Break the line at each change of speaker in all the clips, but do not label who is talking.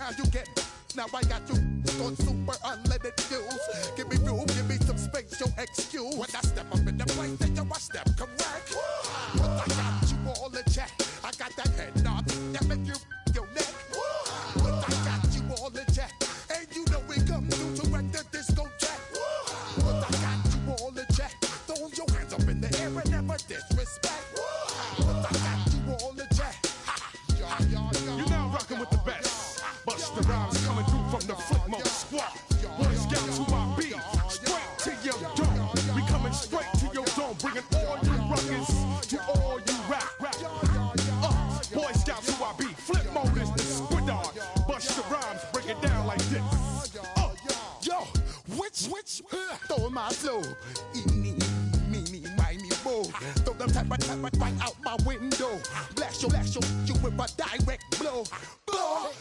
How you get? Now I got you on super unleaded views. Give me room, give me some space, your excuse. When I step up in the place, then I step correct. But I got you all in check. I got that head nod that make you your neck. But I got you all in check. And you know we come through to wreck the disco check. But I got you all in check. Throw your hands up in the air and never disrespect. But I got you all in check.
You're now rocking with the best. Bust the rhymes coming through from the Flip Mode Squad. Boy Scouts who I be, straight to your dome. We coming straight to your dome, bringing all you ruckus to all you rap. Boy Scouts who I be, Flip Mode is the squid dog. Bust the rhymes, break it down like this.
Yo, which, throwing my flow. Eeny, meeny, miny, mo. Throw them type right out my window. Blast you with a direct blow.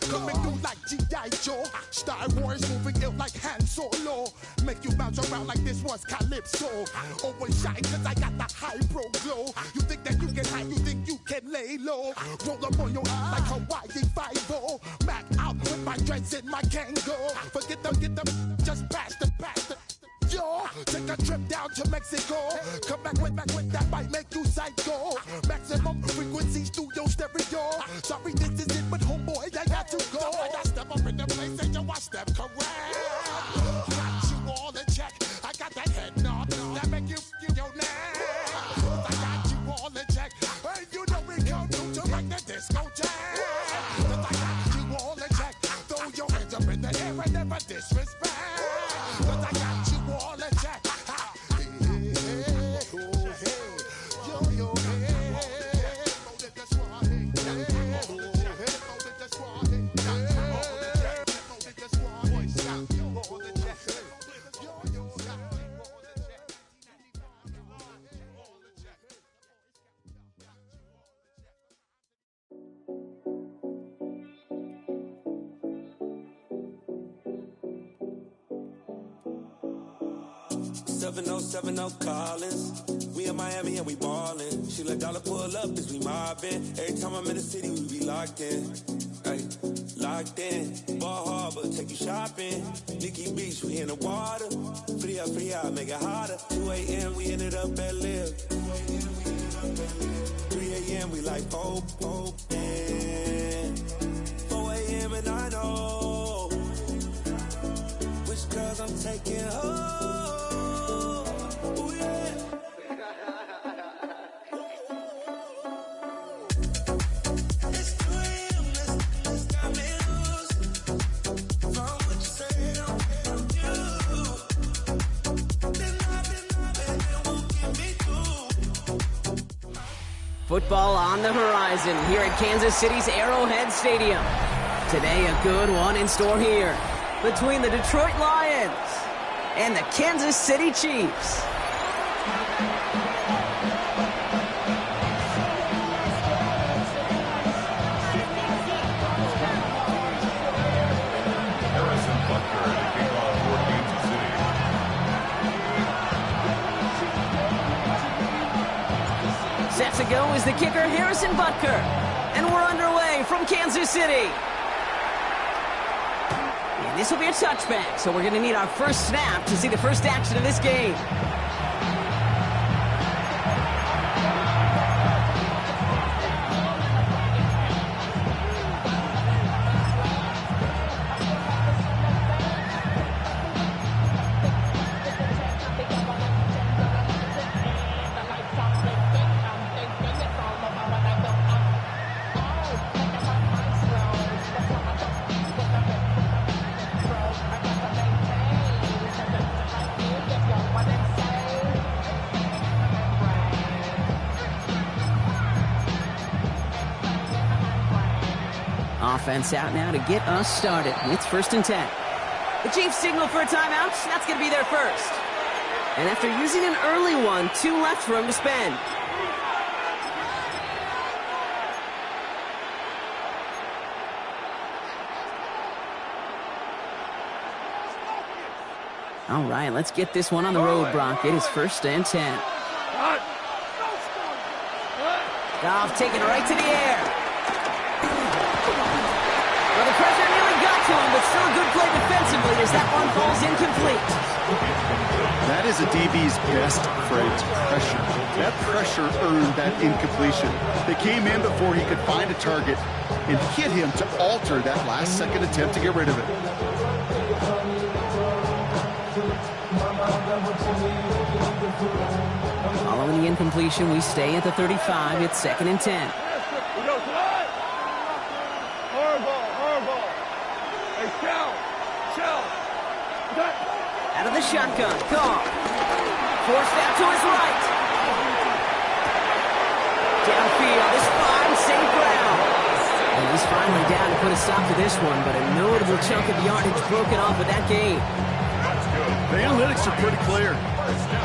Coming through like G.I. Joe. Star Wars moving ill like Han Solo. Make you bounce around like this was Calypso. Always shine cause I got the high pro glow. You think that you can hide, you think you can lay low. Roll up on your eye like Hawaii 5-0. Mac out with my dreads in my Kango. Forget them, just pass the. Yo, take a trip down to Mexico. Come back with that might make you psycho. Maximum frequencies through your stereo. Sorry, this is it, but homeboy, I got to go. I step up in the place and yo, I step correct. Got you all in check. I got that head nod that make you your neck. I got you all in check. And you know we come through to make the disco jack. I got you all in check. Throw your hands up in the air and never disrespect. I got you all in check.
No Collins. We in Miami and we ballin'. She let dollar pull up as we mobbin'. Every time I'm in the city, we be locked in. Ay, locked in. Ball Harbor, take you shopping. Nikki Beach, we in the water. Free out, make it hotter. 2 a.m. we ended up at Live. 3 a.m. we like hope. And 4 a.m. and I know which girls I'm taking home.
Football on the horizon here at Kansas City's Arrowhead Stadium. Today, a good one in store here between the Detroit Lions and the Kansas City Chiefs. Set to go is the kicker, Harrison Butker. And we're underway from Kansas City. And this will be a touchback, so we're going to need our first snap to see the first action of this game. Offense out now to get us started. It's 1st and 10. The Chiefs signal for a timeout. That's going to be their first. And after using an early one, 2 left for him to spend. All right, let's get this one on the road, Brock. It is 1st and 10. Goff taking it right to the air. Well, the pressure nearly got still a good play defensively as that one falls incomplete.
That is a DB's best friend, pressure. That pressure earned that incompletion. They came in before he could find a target and hit him to alter that last-second attempt to get rid of it.
Following the incompletion, we stay at the 35. It's 2nd and 10. Out of the shotgun, Goff. Forced out to his right. Downfield, this fine, safe ground. And he's finally down to put a stop to this one, but a notable chunk of yardage broken off with that gain.
The analytics are pretty clear.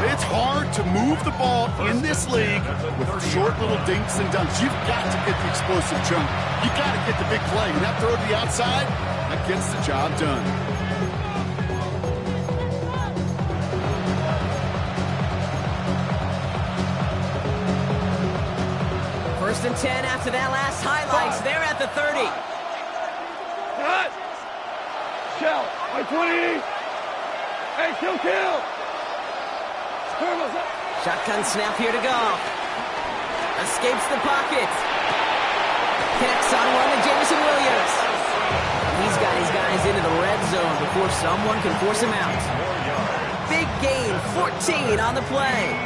It's hard to move the ball in this league with short little dinks and dunks. You've got to get the explosive chunk. You've got to get the big play. And that throw to the outside, that gets the job done.
First and 10 after that last highlights. They're at the 30.
Cut! Shell, by 20! Hey, kill!
Shotgun snap here to go. Escapes the pocket. Connects on one to Jameson Williams. He's got his guys into the red zone before someone can force him out. Big gain, 14 on the play.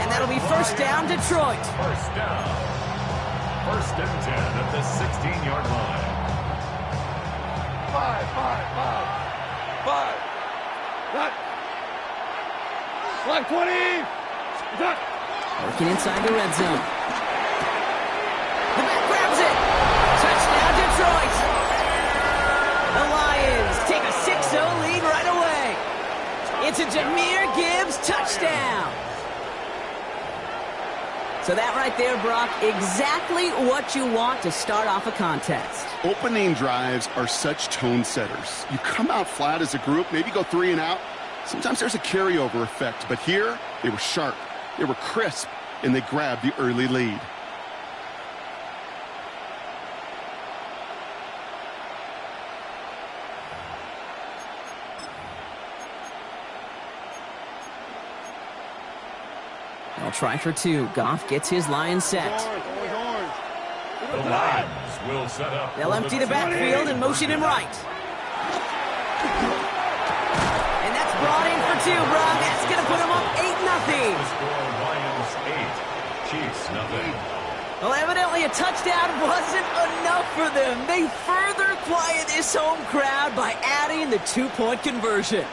And that'll be first down, Detroit.
First down. First and 10 at the 16-yard line.
5. Cut. Flag 20. Cut.
Working inside the red zone. The back grabs it. Touchdown, Detroit. The Lions take a 6-0 lead right away. It's a Jahmyr Gibbs touchdown. So that right there, Brock, exactly what you want to start off a contest.
Opening drives are such tone setters. You come out flat as a group, maybe go 3 and out. Sometimes there's a carryover effect, but here they were sharp, they were crisp, and they grabbed the early lead.
They'll try for 2. Goff gets his line set.
The Lions will set up.
They'll empty the backfield and motion him right. And that's brought in for 2, Brock. That's going to put him up 8-0.
The score, Lions 8, Chiefs 0.
Well, evidently a touchdown wasn't enough for them. They further quiet this home crowd by adding the 2-point conversion.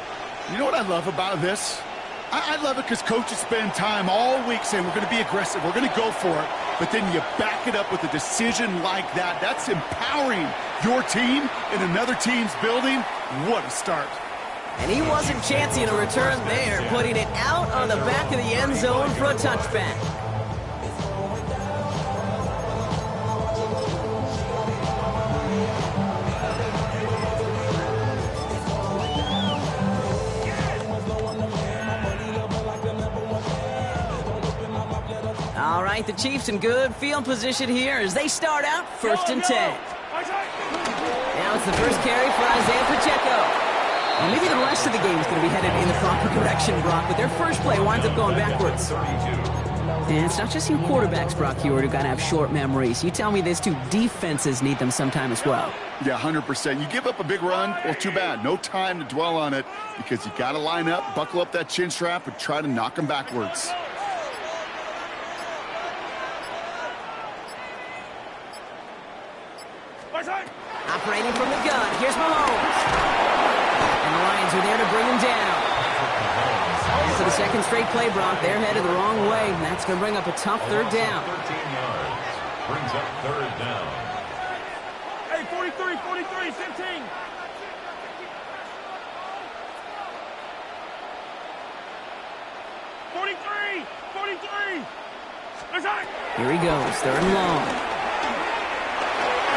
You know what I love about this? I love it because coaches spend time all week saying we're going to be aggressive, we're going to go for it, but then you back it up with a decision like that. That's empowering your team in another team's building. What a start.
And he wasn't chancing a return there, putting it out on the back of the end zone for a touchback. All right, the Chiefs in good field position here as they start out 1st and 10. Now it's the first carry for Isaiah Pacheco. And maybe the rest of the game is going to be headed in the proper direction, Brock, but their first play winds up going backwards. And it's not just you quarterbacks, Brock, Hewitt, who got to have short memories. You tell me these 2 defenses need them sometime as well.
Yeah, 100%. You give up a big run, well, too bad. No time to dwell on it because you got to line up, buckle up that chin strap, and try to knock them backwards.
Operating from the gun, here's Mahomes. And the Lions are there to bring him down. For the second straight play, Brock, they're headed the wrong way, and that's going to bring up a tough 3rd down.
13 yards. Brings up 3rd down.
Hey, 43, 15.
Here he goes, 3rd and long.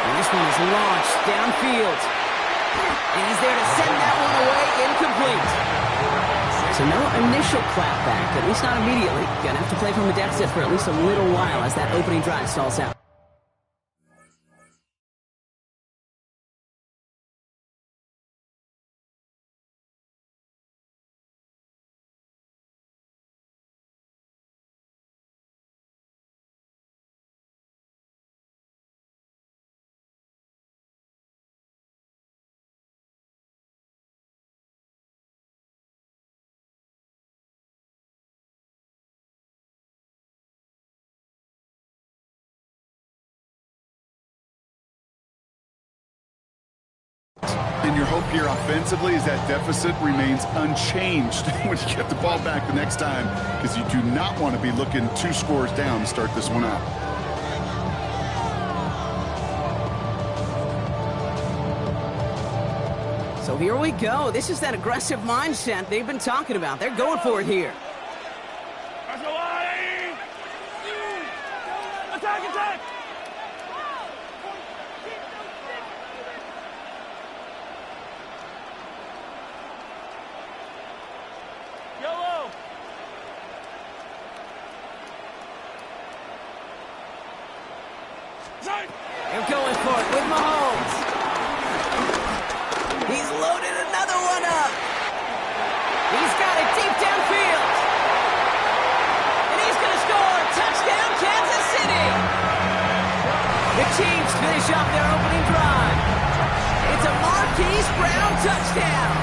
And this one is launched downfield. And he's there to send that one away, incomplete. So no initial clapback, at least not immediately. Gonna have to play from a deficit for at least a little while as that opening drive stalls out.
And your hope here offensively is that deficit remains unchanged when you get the ball back the next time, because you do not want to be looking 2 scores down to start this one out.
So here we go. This is that aggressive mindset they've been talking about. They're going for it here.
Attack, attack! Yellow!
They're going for it with Mahomes. He's loaded another one up. He's got it deep downfield. And he's going to score. Touchdown, Kansas City. The Chiefs finish off their opening drive. It's a Marquise Brown touchdown.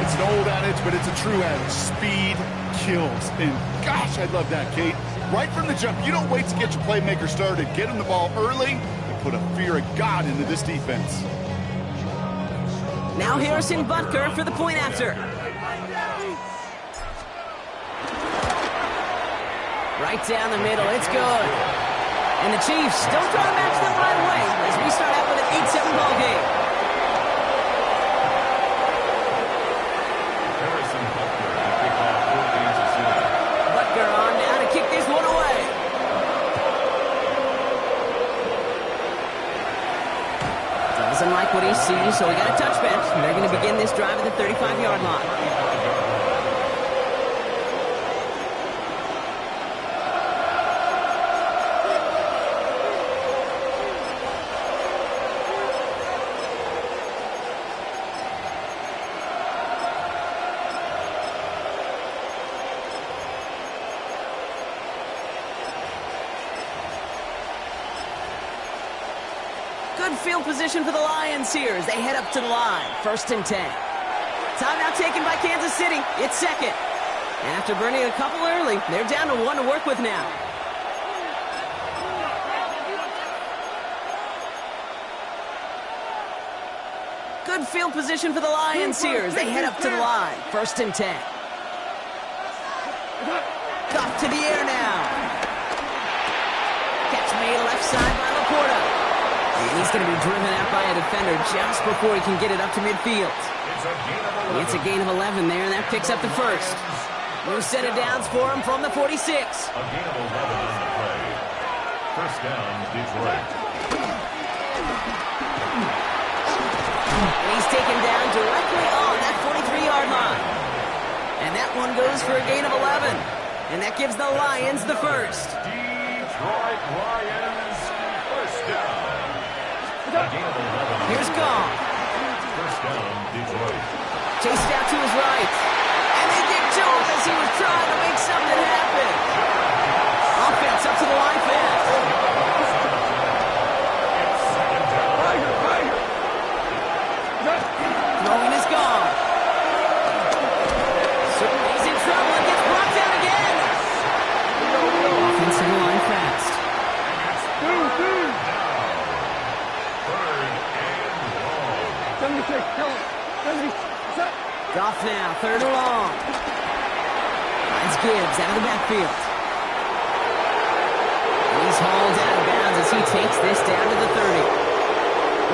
It's an old adage, but it's a true adage. Speed kills. And gosh, I love that, Kate. Right from the jump, you don't wait to get your playmaker started. Get him the ball early and put a fear of God into this defense.
Now Harrison Butker for the point after. Right down the middle, it's good. And the Chiefs don't try to match them right away as we start out with an 8-7 ball game.
Harrison Butker to kick off for Kansas City.
Butker on now to kick this one away. Doesn't like what he sees, so he got a touchback. They're going to begin this drive at the 35-yard line. Good field position for the Lions here as they head up to the line. 1st and 10. Timeout taken by Kansas City. It's second. And after burning a couple early, they're down to 1 to work with now. Good field position for the Lions here as they head up to the line. 1st and 10. Off to the air now. Catch made left side by Laporta. And he's going to be driven out by a defender just before he can get it up to midfield. It's a gain of 11 there, and that picks up the first. New set of downs for him from the 46.
A gain of 11 on the play. 1st down, Detroit.
And he's taken down directly on that 43-yard line. And that one goes for a gain of 11. And that gives the Lions the first.
Detroit Lions, 1st down.
Here's Gong.
1st down, Detroit.
Chased out to his right. And they get to him as he was trying to make something happen. Offense up to the line fast. Throwing is gone. Certainly he's in trouble and gets brought down again. Offensive line fast. Goff now, 3rd and long. Finds Gibbs out of the backfield. He's hauled out of bounds as he takes this down to the 30.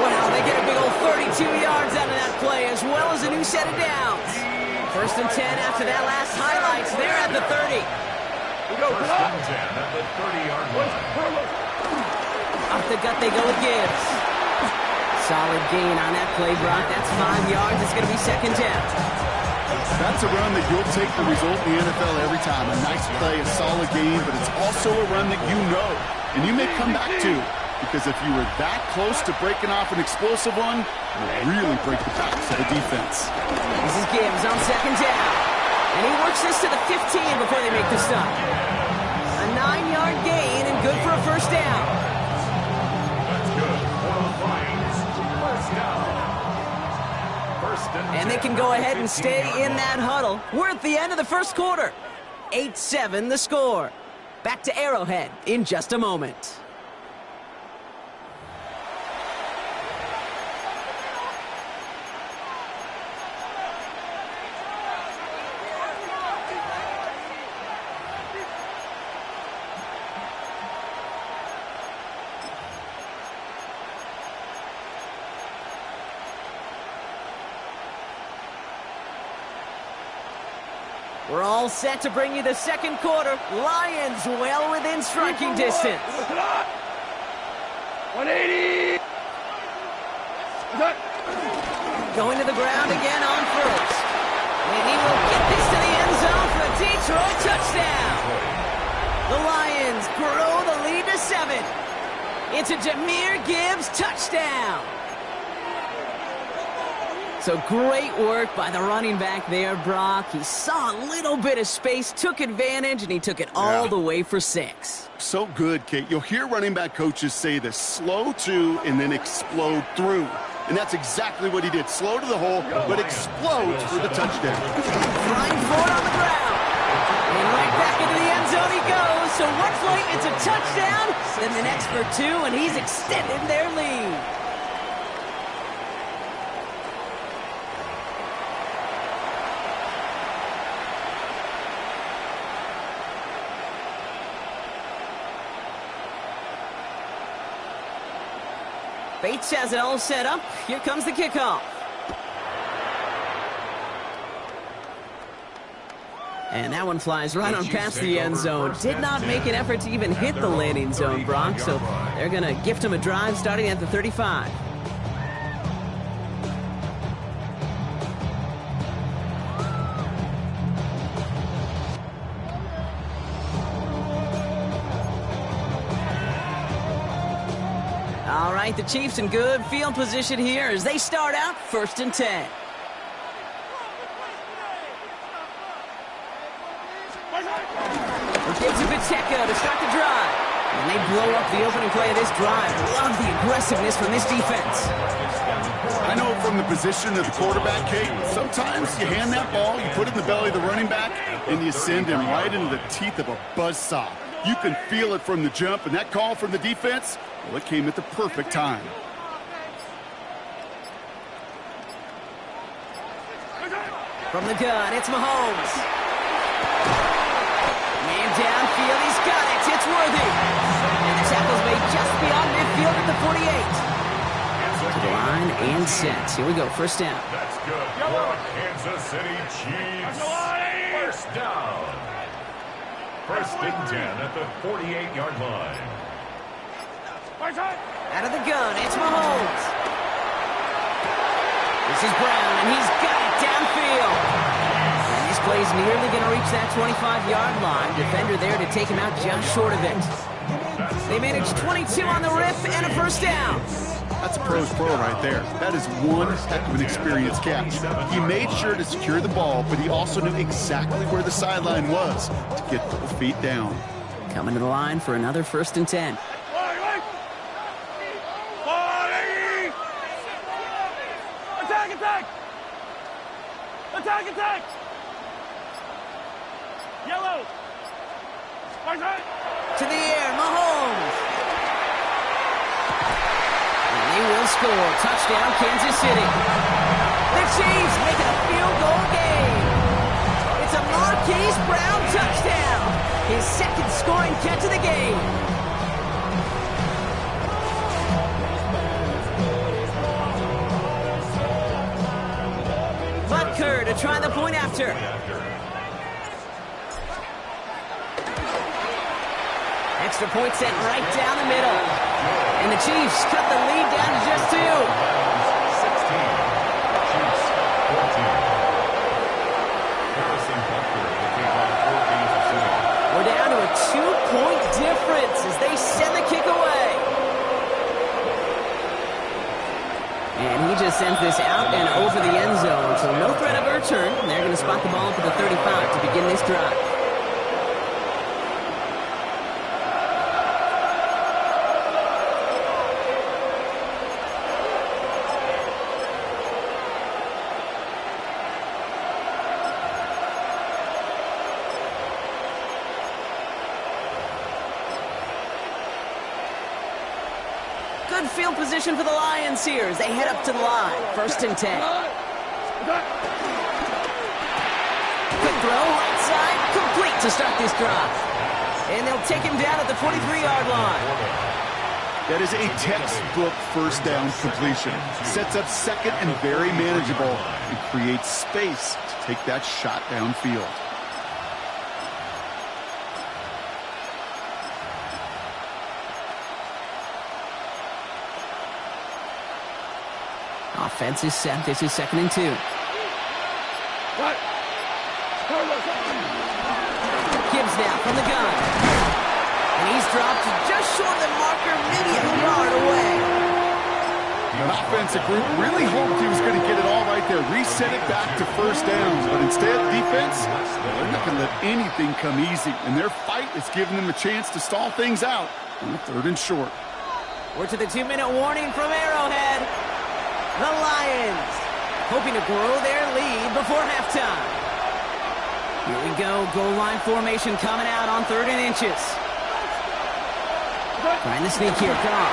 Wow, they get a big old 32 yards out of that play as well as a new set of downs. 1st and 10 after that last highlights. They're at the 30.
1st and 10 at the 30-yard line.
Off the gut they go with Gibbs. Solid gain on that play, Brock. That's 5 yards. It's going to be 2nd down.
That's a run that you'll take the result in the NFL every time. A nice play, a solid game, but it's also a run that you know and you may come back to, because if you were that close to breaking off an explosive one, you'll really break the backs of the defense.
This is Gibbs on 2nd down. And he works this to the 15 before they make the stop. A 9-yard gain and good for a 1st down.
That's good for the Lions. 1st down. 1st
And they can go ahead and stay in that huddle. We're at the end of the 1st quarter. 8-7 the score. Back to Arrowhead in just a moment. We're all set to bring you the second quarter. Lions well within striking distance.
180.
Going to the ground again on first. And he will get this to the end zone for a Detroit touchdown. The Lions grow the lead to 7. It's a Jahmyr Gibbs touchdown. So great work by the running back there, Brock. He saw a little bit of space, took advantage, and he took it all the way for 6.
So good, Kate. You'll hear running back coaches say this: slow to and then explode through. And that's exactly what he did. Slow to the hole, but explodes for the touchdown.
Flying forward on the ground. And right back into the end zone he goes. So one play, it's a touchdown. Then the next for 2, and he's extended their lead. Bates has it all set up. Here comes the kickoff. And that one flies right on past the end zone. Did not make an effort to even hit the landing zone, Brock. So they're going to gift him a drive starting at the 35. All right, the Chiefs in good field position here as they start out 1st and 10. Gives it Pacheco to start the drive. And they blow up the opening play of this drive. Love the aggressiveness from this defense.
I know from the position of the quarterback, Kate, sometimes you hand that ball, you put it in the belly of the running back, and you send him right into the teeth of a buzzsaw. You can feel it from the jump, and that call from the defense, well, it came at the perfect time.
From the gun, it's Mahomes. Man downfield, he's got it. It's worthy. And the tackle's made just beyond midfield at the 48. To the line and set. Here we go, 1st down.
That's good for Kansas City Chiefs. First down. 1st and 10 at the 48-yard line.
Out of the gun, it's Mahomes. This is Brown, and he's got it downfield. And this play's nearly going to reach that 25-yard line. Defender there to take him out just short of it. They managed 22 on the rip and a 1st down.
That's a pro's pro right there. That is one heck of an experienced catch. He made sure to secure the ball, but he also knew exactly where the sideline was to get both feet down.
Coming to the line for another 1st and 10.
Attack! Yellow!
To the air, Mahomes. And they will score. Touchdown, Kansas City. The Chiefs making a field goal game. It's a Marquise Brown touchdown. His 2nd scoring catch of the game. Butker to try the point after. Extra point set right down the middle. And the Chiefs cut the lead down to just 2.
16. Chiefs 14. Harrison Butker to kick off for Kansas City.
We're down to a 2-point difference as they send the kick away. And he just sends this out and over the end zone. So no threat of a return. They're going to spot the ball for the 35 to begin this drive. Good field position for the Lions here as they head up to the line. 1st and 10. Quick throw, right side, complete to start this drive. And they'll take him down at the 43-yard line.
That is a textbook 1st down completion. Sets up 2nd and very manageable and creates space to take that shot downfield.
Offense is set. This is 2nd and 2. Gibbs now from the gun. And he's dropped just short of the marker, maybe a yard away.
The offensive group really hoped he was going to get it all right there, reset it back to first down. But instead, defense, they're not going to let anything come easy. And their fight is giving them a chance to stall things out on the 3rd and short.
We're to the 2-minute warning from Arrowhead. The Lions hoping to grow their lead before halftime. Here we go. Goal line formation coming out on 3rd and inches. Trying to sneak here. Goff.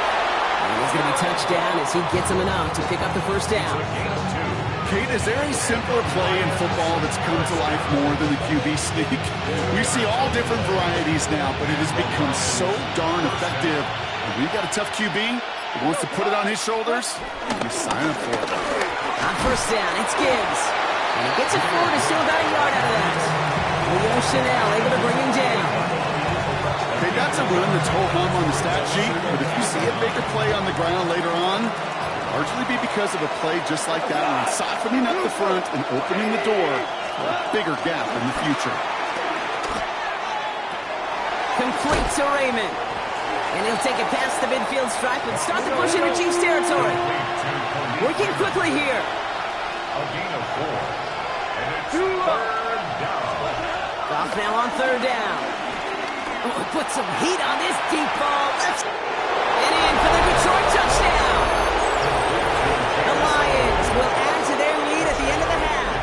And he's going to be touched down as he gets him enough to pick up the first down.
Kate, is there a simpler play in football that's come to life more than the QB sneak? We see all different varieties now, but it has become so darn effective. When you got a tough QB who wants to put it on his shoulders, you sign up for it.
On first down, it's Gibbs. And he gets it forward and still about a yard out of that. Leo Chanel able to bring him down.
Okay, that's a run that's ho-hum on the stat sheet, but if you see a bigger play on the ground later on, it'll largely be because of a play just like that one, softening up the front and opening the door for a bigger gap in the future.
Complete to Raymond. And he'll take it past the midfield stripe and start to push into Chiefs territory. Working quickly here.
A gain of 4. And it's 3rd down.
Goff now on 3rd down. Oh, put some heat on this deep ball. And in for the Detroit touchdown. The Lions will add to their lead at the end of the half.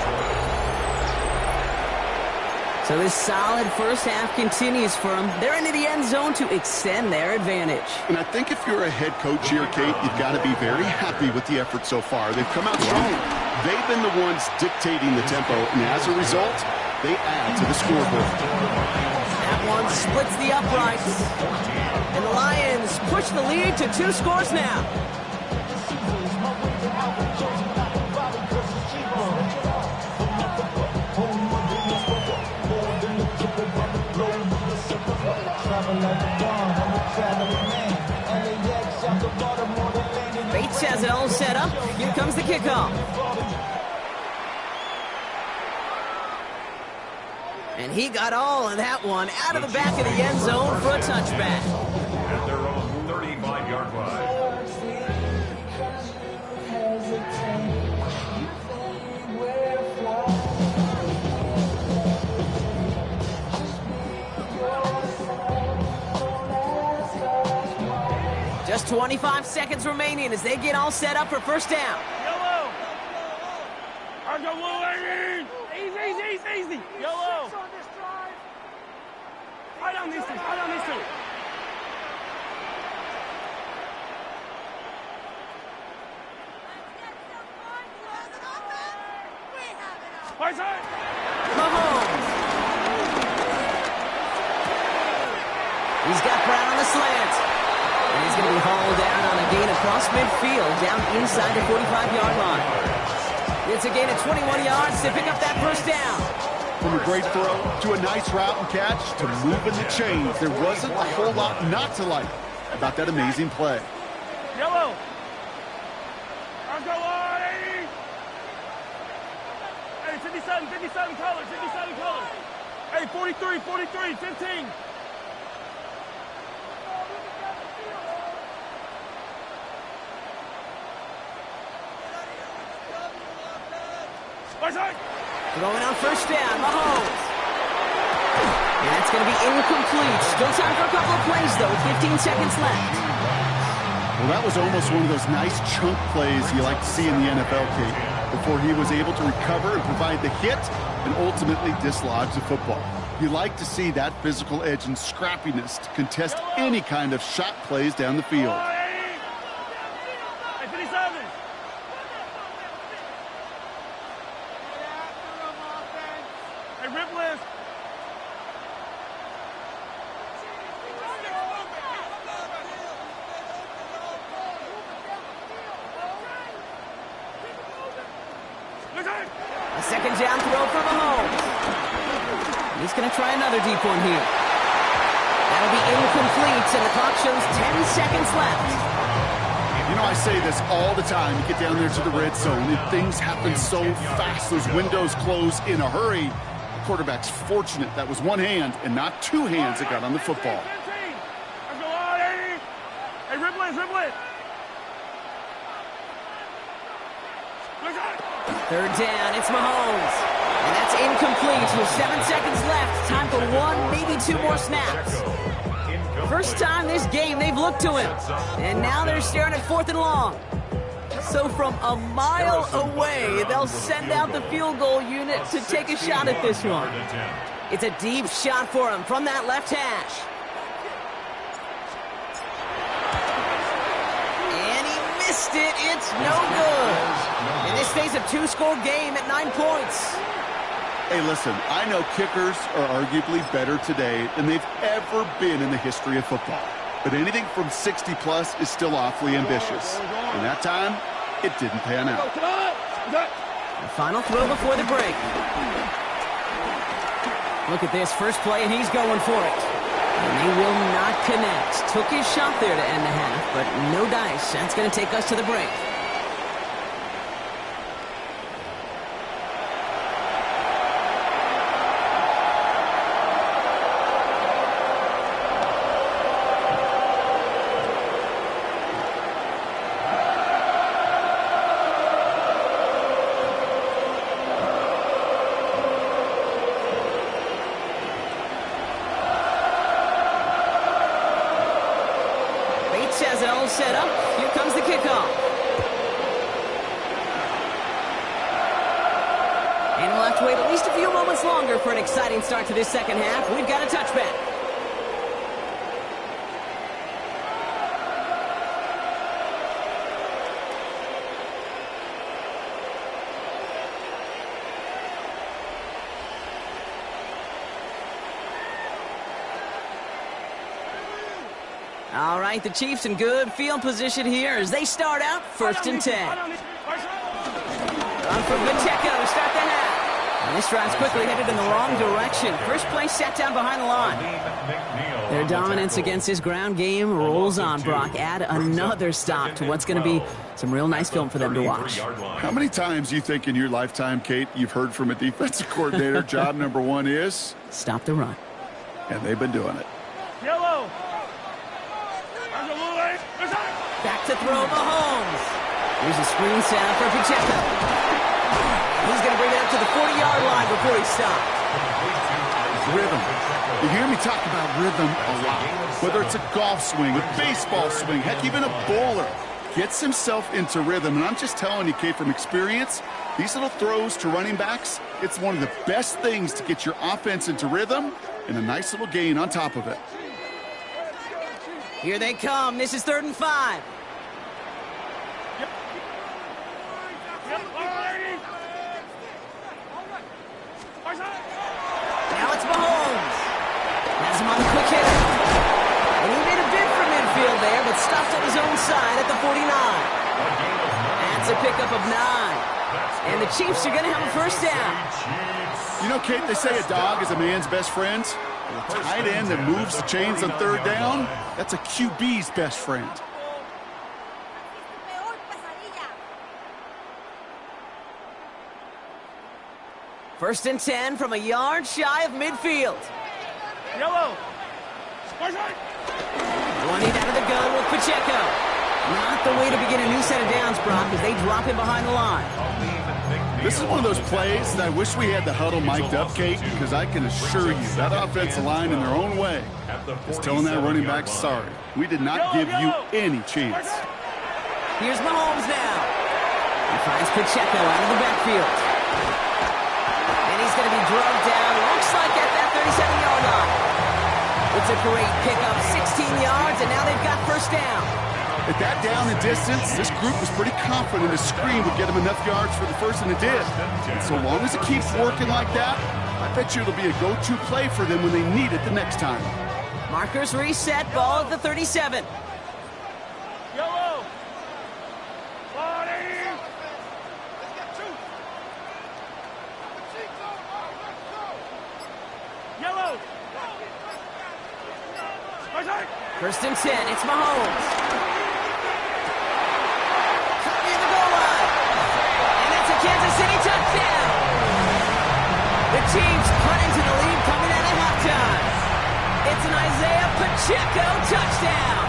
So this solid first half continues for them. They're into the end zone to extend their advantage.
And I think if you're a head coach here, Kate, you've got to be very happy with the effort so far. They've come out strong. They've been the ones dictating the tempo, and as a result, they add to the scoreboard.
That one splits the uprights. And the Lions push the lead to 2 scores now. Bates has it all set up. Here comes the kickoff. And he got all of that one out of the back of the end zone for a touchback.
At their own 35-yard line.
Just 25 seconds remaining as they get all set up for first down.
Yellow! Argo Wolverine! Easy! Yellow! Right on these two, Right side!
Mahomes. He's got Brown on the slant. And he's going to be hauled down on a gain across midfield, down inside the 45-yard line. It's a gain of 21 yards to pick up that first down.
From a great throw to a nice route and catch to moving the chains, there wasn't a whole lot not to like about that amazing play.
Yellow! Argo Wolverine! Hey, 57 colors. Hey, 43, 15.
Going on first down, Mahomes. And that's going to be incomplete. Still time for a couple of plays, though, with 15 seconds left.
Well, that was almost one of those nice chunk plays you like to see in the NFL, Kate, before he was able to recover and provide the hit and ultimately dislodge the football. You like to see that physical edge and scrappiness to contest any kind of shot plays down the field.
Hey, 57! Hey, rip list!
A second down throw for Mahomes. He's going to try another deep one here. That'll be incomplete, and the clock shows 10 seconds left.
You know, I say this all the time. You get down there to the red zone, and things happen so fast. Those windows close in a hurry. The quarterback's fortunate that was one hand and not two hands that got on the football.
Let's go on, 80. Hey, ribble it, ribble it.
Third down, it's Mahomes. And that's incomplete with 7 seconds left. Time for one, maybe two more snaps. First time this game they've looked to him. And now they're staring at 4th and long. So from a mile away, they'll send out the field goal unit to take a shot at this one. It's a deep shot for him from that left hash. And he missed it. It's no good. And this stays a 2-score game at 9 points.
Hey, listen, I know kickers are arguably better today than they've ever been in the history of football. But anything from 60-plus is still awfully ambitious. And that time, it didn't pan out.
The final throw before the break. Look at this first play, and he's going for it. And they will not connect. Took his shot there to end the half, but no dice. That's going to take us to the break. Has it all set up. Here comes the kickoff. And we'll have to wait at least a few moments longer for an exciting start to this second half. We've got a touchback. All right, the Chiefs in good field position here as they start out 1st and 10. Run from Pacheco to start the half. And this drive's quickly headed in the wrong direction. First play sat down behind the line. Their dominance against this ground game rolls on, Brock. Add another stop to what's going to be some real nice film for them to watch.
How many times do you think in your lifetime, Kate, you've heard from a defensive coordinator, job number one is?
Stop the run.
And they've been doing it.
Yellow.
Back to throw Mahomes. Here's a screen sound for Pacheco. He's going to bring it up to the 40-yard line before he stops.
Rhythm. You hear me talk about rhythm a lot. Whether it's a golf swing, a baseball swing, heck, even a bowler gets himself into rhythm. And I'm just telling you, Kate, from experience, these little throws to running backs, it's one of the best things to get your offense into rhythm and a nice little gain on top of it.
Here they come. This is 3rd and 5. Now it's Mahomes. Has him on the quick hit. And he made a bid for midfield there, but stopped on his own side at the 49. That's a pickup of 9. And the Chiefs are going to have a first down.
You know, Kate, they say a dog is a man's best friend. A tight end that moves the chains on 3rd down, that's a QB's best friend.
First and 10 from a yard shy of midfield.
Yellow.
Running out of the gun with Pacheco. Not the way to begin a new set of downs, Brock, as they drop him behind the line.
This is one of those plays that I wish we had the huddle mic'd up, Kate, because I can assure you that offensive line in their own way is telling that running back, sorry, we did not give you any chance.
Here's Mahomes now. He finds Pacheco out of the backfield. And he's going to be drugged down, looks like at that 37-yard line. It's a great pickup, 16 yards, and now they've got first down.
At that down and distance, this group was pretty confident a screen would get them enough yards for the first, and it did. And so long as it keeps working like that, I bet you it'll be a go-to play for them when they need it the next time.
Markers reset, ball at the 37.
Yellow. Yellow.
First and 10, it's Mahomes. Pacheco, touchdown!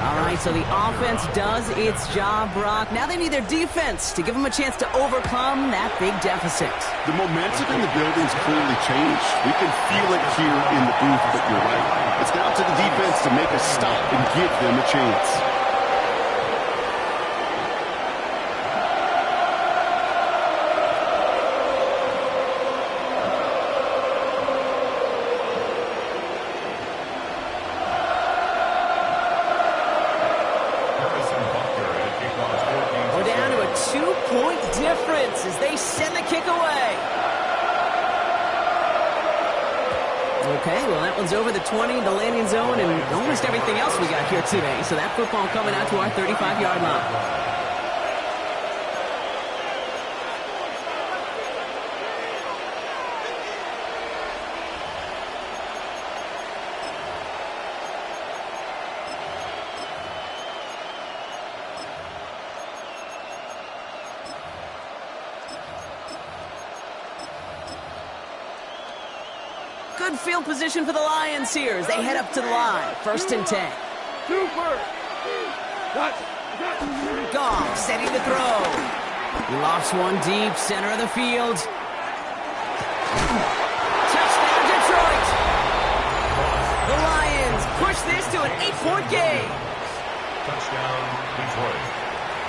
All right, so the offense does its job, Brock. Now they need their defense to give them a chance to overcome that big deficit.
The momentum in the building's clearly changed. We can feel it here in the booth, but you're right. It's down to the defense to make a stop and give them a chance.
Difference as they send the kick away. Okay, well, that one's over the 20, the landing zone, and almost everything else we got here today. So that football coming out to our 35-yard line. Good field position for the Lions here as they head up to the line. 1st and 10. Goff setting to throw. He lofts one deep, center of the field. Touchdown, Detroit. The Lions push this to an 8-point game.
Touchdown, Detroit.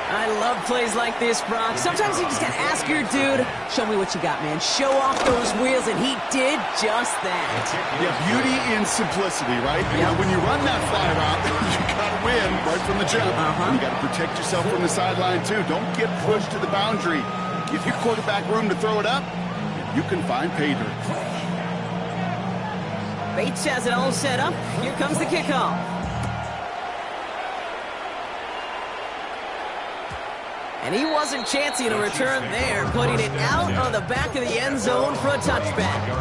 I love plays like this, Brock. Sometimes you just gotta ask your dude, show me what you got, man. Show off those wheels, and he did just that.
Yeah, beauty in simplicity, right?
Yep.
You know, when you run that fly route, you gotta win right from the jump. And you gotta protect yourself from the sideline, too. Don't get pushed to the boundary. Give your quarterback room to throw it up, and you can find pay dirt.
Bates has it all set up. Here comes the kickoff. And he wasn't chancing a return there, putting it out of the back of the end zone for a touchback.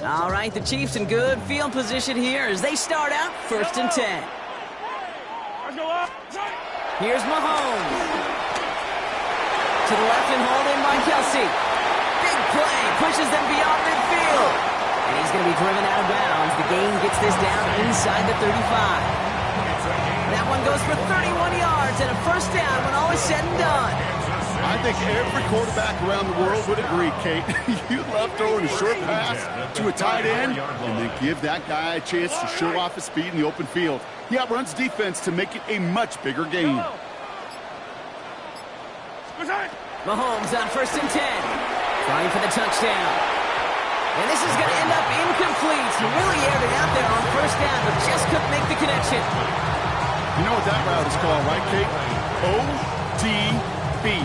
All right, the Chiefs in good field position here as they start out 1st and 10. Here's Mahomes. To the left and hauled in by Kelsey. Big play, pushes them beyond midfield. And he's going to be driven out of bounds. The game gets this down inside the 35. That one goes for 31 yards and a 1st down when all is said and done.
I think every quarterback around the world would agree, Kate. You love throwing a short pass to a tight end and then give that guy a chance to show off his speed in the open field. He outruns defense to make it a much bigger game.
Mahomes on 1st and 10. Trying for the touchdown. And this is going to end up incomplete. He really aired it out there on 1st down, but just couldn't make the connection.
You know what that route is called, right, Kate? ODB.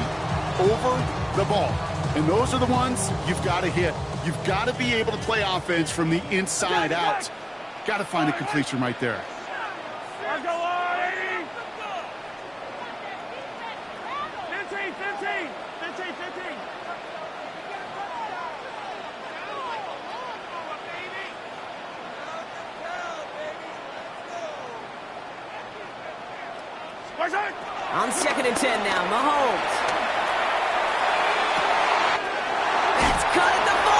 Over the ball. And those are the ones you've got to hit. You've got to be able to play offense from the inside out. Got to find a completion right there.
On 2nd and 10 now, Mahomes. That's cut at the 4.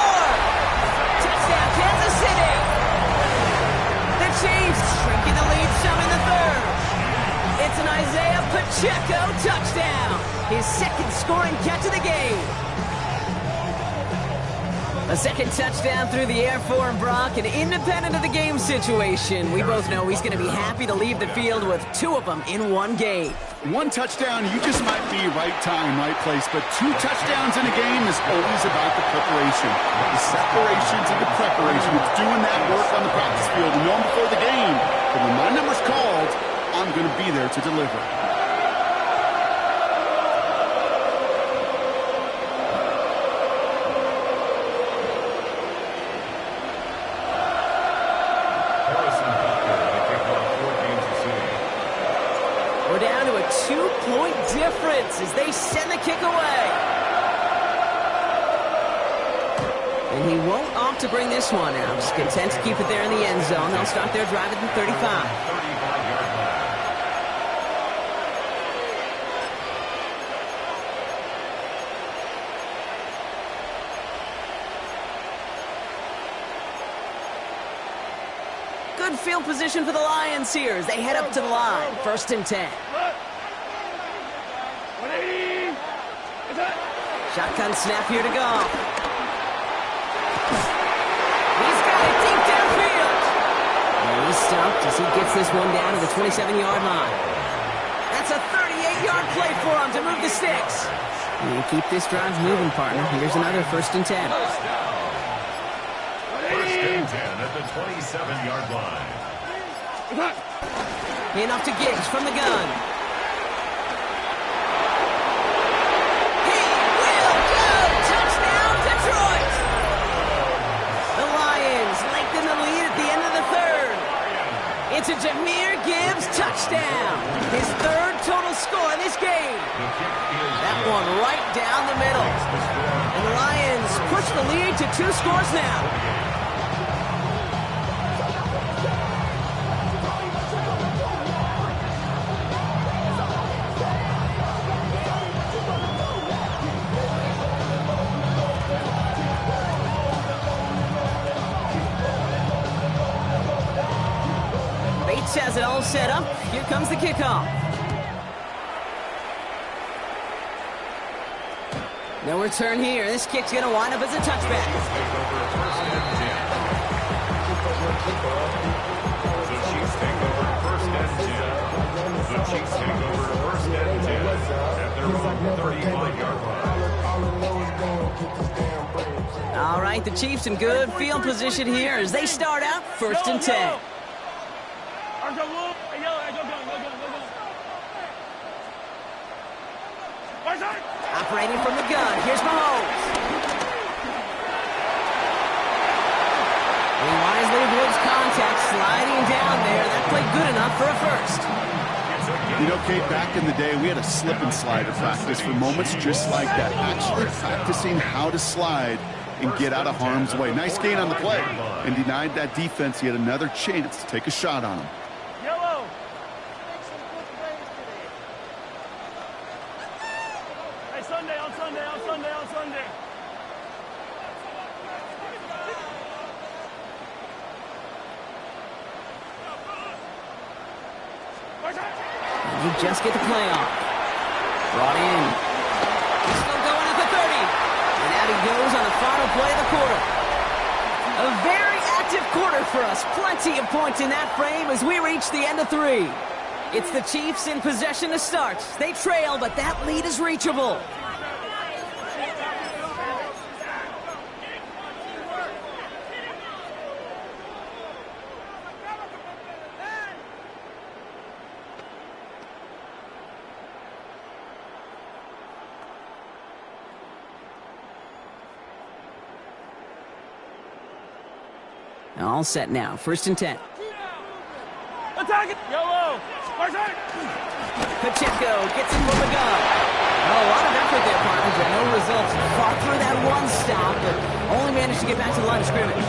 Touchdown, Kansas City. The Chiefs shrinking the lead some in the 3rd. It's an Isaiah Pacheco touchdown. His 2nd scoring catch of the game. A 2nd touchdown through the air for him, Brock, and independent of the game situation, we both know he's going to be happy to leave the field with 2 of them in one game.
1 touchdown, you just might be right time, right place, but 2 touchdowns in a game is always about the preparation. The separations and the preparation. It's doing that work on the practice field and knowing before the game. But when my number's called, I'm going to be there to deliver.
We're down to a 2-point difference as they send the kick away. And he won't opt to bring this one out. Just content to keep it there in the end zone. They'll start their drive at the 35. Good field position for the Lions here as they head up to the line. 1st and 10. Shotgun snap here to go. He's got it deep downfield. And he's stopped as he gets this one down to the 27-yard line. That's a 38-yard play for him to move the sticks. And keep this drive moving, partner. Here's another 1st and 10.
1st and 10 at the 27-yard line.
Hand off to Giggs from the gun. He will go! Touchdown, Detroit! The Lions lengthen the lead at the end of the 3rd. It's a Jahmyr Gibbs touchdown. His 3rd total score in this game. That one right down the middle. And the Lions push the lead to 2 scores now. Has it all set up. Here comes the kickoff. No return here. This kick's going to wind up as a touchback.
The Chiefs take over 1st and 10. The Chiefs take over 1st and 10 at their own 35-yard line.
All right, the Chiefs in good field position here as they start out 1st and 10. Operating from the gun, here's Mahomes. He wisely avoids contact, sliding down there. That played good enough for a 1st.
You know, Kate, back in the day, we had a slip and slide practice for moments just like that. Actually practicing how to slide and get out of harm's way. Nice gain on the play. And denied that defense. He had another chance to take a shot on him.
Yellow. Hey, Sunday, on Sunday.
You just get the play off. Brought in. He's still going at the 30. And out he goes on the final play of the quarter. A very active quarter for us. Plenty of points in that frame as we reach the end of 3. It's the Chiefs in possession to start. They trail, but that lead is reachable. All set now. 1st and 10.
Attack it! Yellow!
Pacheco gets it from the gun. A lot of effort there, partner, but no results. Fought through that one stop, but only managed to get back to the line of scrimmage.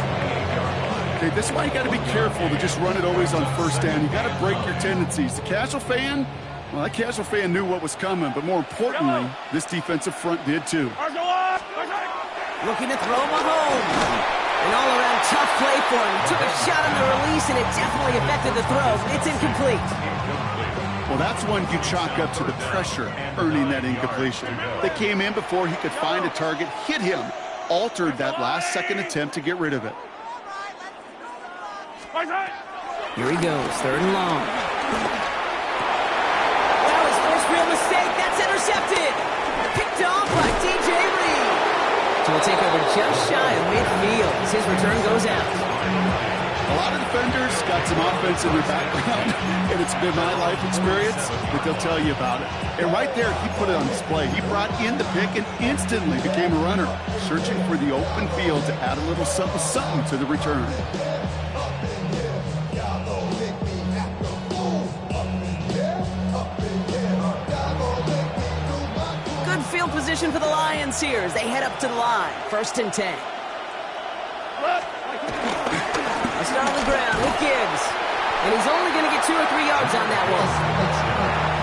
Okay, this is why you got to be careful to just run it always on 1st down. You got to break your tendencies. The casual fan, well, that casual fan knew what was coming, but more importantly, this defensive front did too.
Looking to throw Mahomes. An all-around tough play for him. He took a shot on the release, and it definitely affected the throw. It's incomplete.
Well, that's one you chalk up to the pressure earning that incompletion. They came in before he could find a target, hit him, altered that last-second attempt to get rid of it.
Here he goes, 3rd and long. That was first real mistake. That's intercepted. Picked off by DJ Reed. So we'll take over just shy of midfield as his return goes out.
A lot of defenders got some offense in their background, and it's been my life experience that they'll tell you about it. And right there, he put it on display. He brought in the pick and instantly became a runner, searching for the open field to add a little something to the return.
Good field position for the Lions here as they head up to the line. 1st and 10. A start on the ground with Gibbs. And he's only going to get 2 or 3 yards on that one.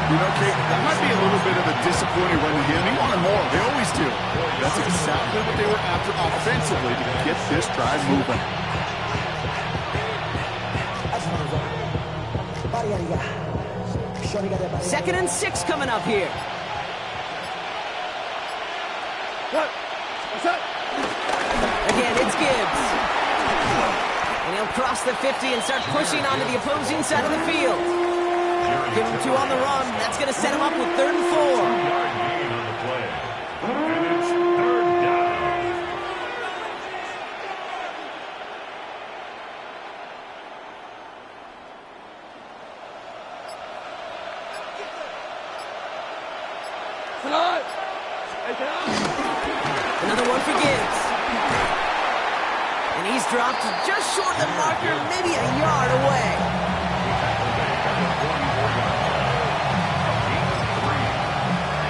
You know, Kate, that might be a little bit of a disappointing run to him. He wanted more. They always do. That's exactly what they were after offensively to get this drive moving.
2nd and 6 coming up here. Again, it's Gibbs. And he'll cross the 50 and start pushing onto the opposing side of the field. Give him 2 on the run. That's going to set him up with 3rd and 4.
Yard gain on the play. And it's 3rd down.
Another one for Gibbs. And he's dropped just short of the marker, maybe a yard away.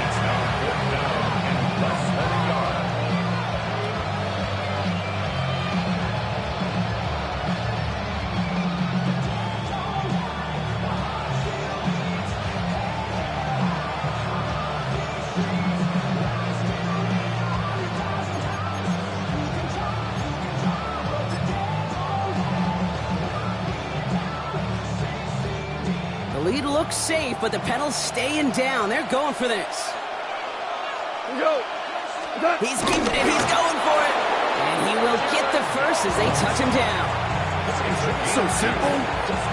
It's now 4th down and less than a yard.
The lead looks safe, but the Penals staying down. They're going for this. He's keeping it. He's going for it. And he will get the first as they touch him down.
So simple,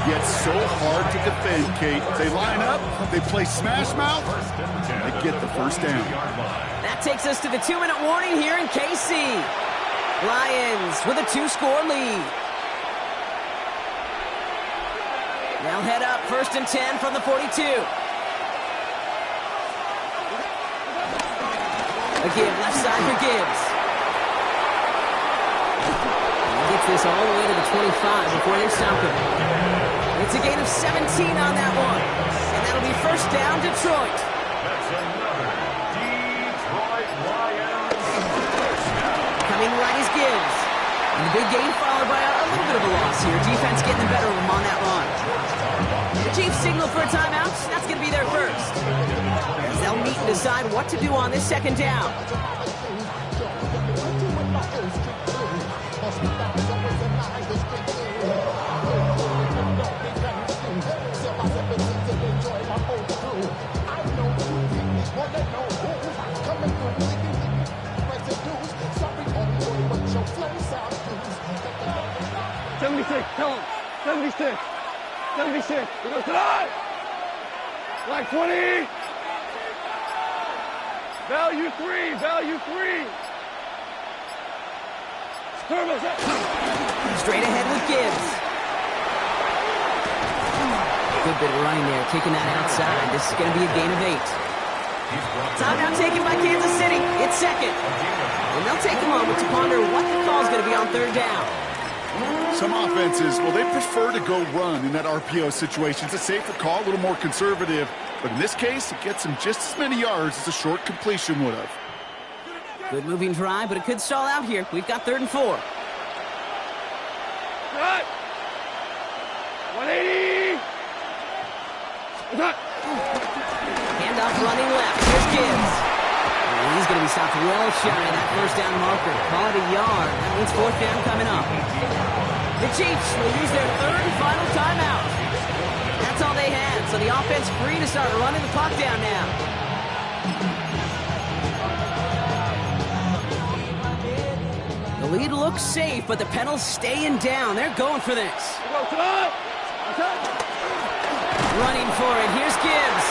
yet so hard to defend, Kate. They line up, they play smash mouth, they get the first down.
That takes us to the 2-minute warning here in KC. Lions with a 2-score lead. They'll head up 1st and 10 from the 42. A give left side for Gibbs. He gets this all the way to the 25 before they stop him. It's a gain of 17 on that one. And that'll be 1st down, Detroit.
That's another Detroit Lions first down.
Coming right is Gibbs. And the big gain followed by a little bit of a loss here. Defense getting the better of them on that run. The Chiefs signal for a timeout. That's going to be their first. As they'll meet and decide what to do on this 2nd down.
Tell him. 76. 76. We go tonight. Like 20. Value 3. Value 3.
Straight ahead with Gibbs. Good bit of running there, taking that outside. This is going to be a gain of 8. Timeout taken by Kansas City. It's 2nd. And they'll take a moment to ponder what the call is going to be on 3rd down.
Some offenses, well, they prefer to go run in that RPO situation. It's a safer call, a little more conservative. But in this case, it gets them just as many yards as a short completion would have.
Good moving drive, but it could stall out here. We've got 3rd and 4.
Cut. 180. Cut.
Handoff running left. Here's Gibbs. And he's going to be stopped well shy of that 1st down marker. Call it a yard. That means 4th down coming up. The Chiefs will use their 3rd and final timeout. That's all they had, so the offense free to start running the clock down now. The lead looks safe, but the Penals staying down. They're going for this. Running for it. Here's Gibbs.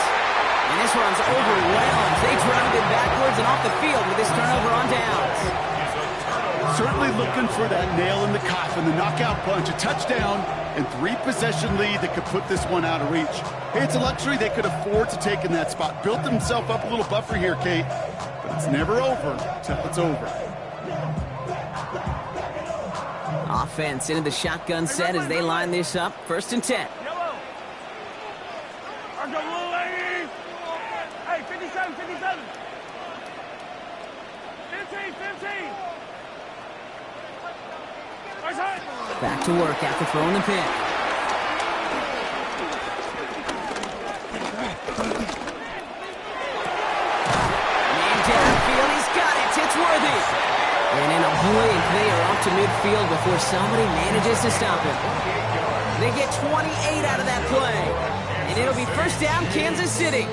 And this one's overwhelmed. They drive it backwards and off the field with this turnover on downs.
Certainly looking for that nail in the coffin, the knockout punch, a touchdown, and 3-possession lead that could put this one out of reach. Hey, it's a luxury they could afford to take in that spot. Built themselves up a little buffer here, Kate, but it's never over till it's over.
Offense into the shotgun set as they line this up. 1st and 10.
Yellow. Our go, little lady. Hey, 57, 57. 15, 15.
Back to work after throwing the pick. Man downfield, he's got it. It's worthy. And in a blink, they are off to midfield before somebody manages to stop him. They get 28 out of that play. And it'll be first down, Kansas City.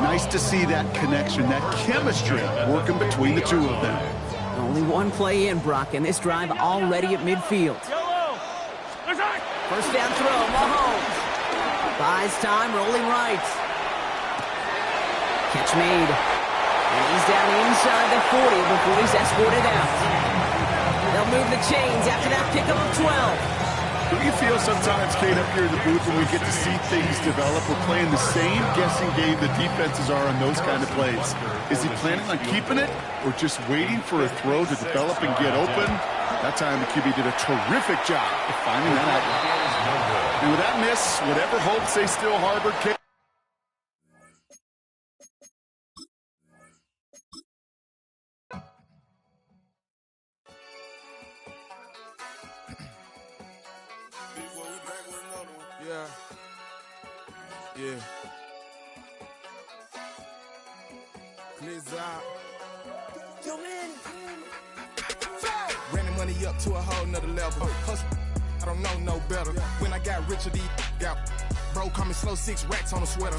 Nice to see that connection, that chemistry working between the two of them.
Only one play in, Brock, and this drive already at midfield. First down throw, Mahomes. Buys time, rolling right. Catch made. And he's down inside the 40 before he's escorted out. They'll move the chains after that pickup of 12.
Do you feel sometimes, Kate, up here in the booth when we get to see things develop, we're playing the same guessing game the defenses are on those kind of plays? Is he planning on keeping it or just waiting for a throw to develop and get open? That time the QB did a terrific job of finding that out. And with that miss, whatever hopes they still harbored, Kate.
Yeah. Clears out. Yo, man. Ran the money up to a whole nother level. Hustle, I don't know no better. When I got richer, these got bro, call me slow, 6 racks on a sweater.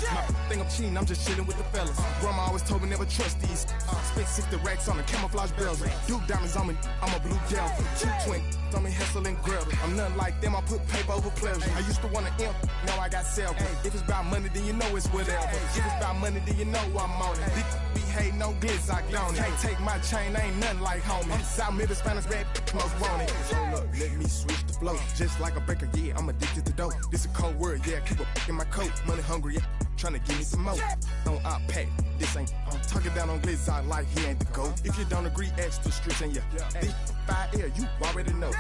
Think I'm cheating, I'm just chilling with the fellas. Grandma always told me never trust these. Spent 60 racks on the camouflage bells. Duke diamonds on me, I'm a blue gel. 220 on me, Hessel and Grub. I'm nothing like them, I put paper over pleasure. I used to want to imp, now I got self. If it's about money, then you know it's whatever. If it's about money, then you know I'm on it. Be hate, no glitz, I don't it. Can't take my chain, ain't nothing like homie. South Middle Spanish red, most want it. So look, let me switch the flow. Just like a breaker, yeah, I'm addicted to dope. This a cold word, yeah, keep a in my coat. Money hungry, yeah, tryna give me some more. Don't pack, this ain't talking down on glitz, I like he ain't the GOAT. If you don't agree, ask the streets and this 5 air, you already know.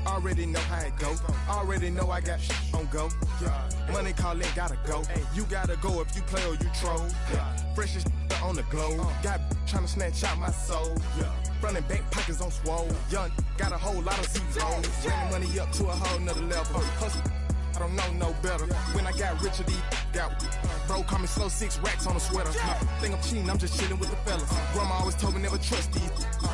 Already know how it go. Already know I got on go. Money calling, gotta go. You gotta go if you play or you troll. Freshest on the globe. Got tryna snatch out my soul. Front and back pockets on swole. Young, got a whole lot of zeros. Ran the money up to a whole nother level. Hustle, I don't know no better. When I got richer, these got bro, call me slow, 6 racks on a sweater. Think I'm cheating, I'm just chilling with the fellas. Grandma always told me never trust these.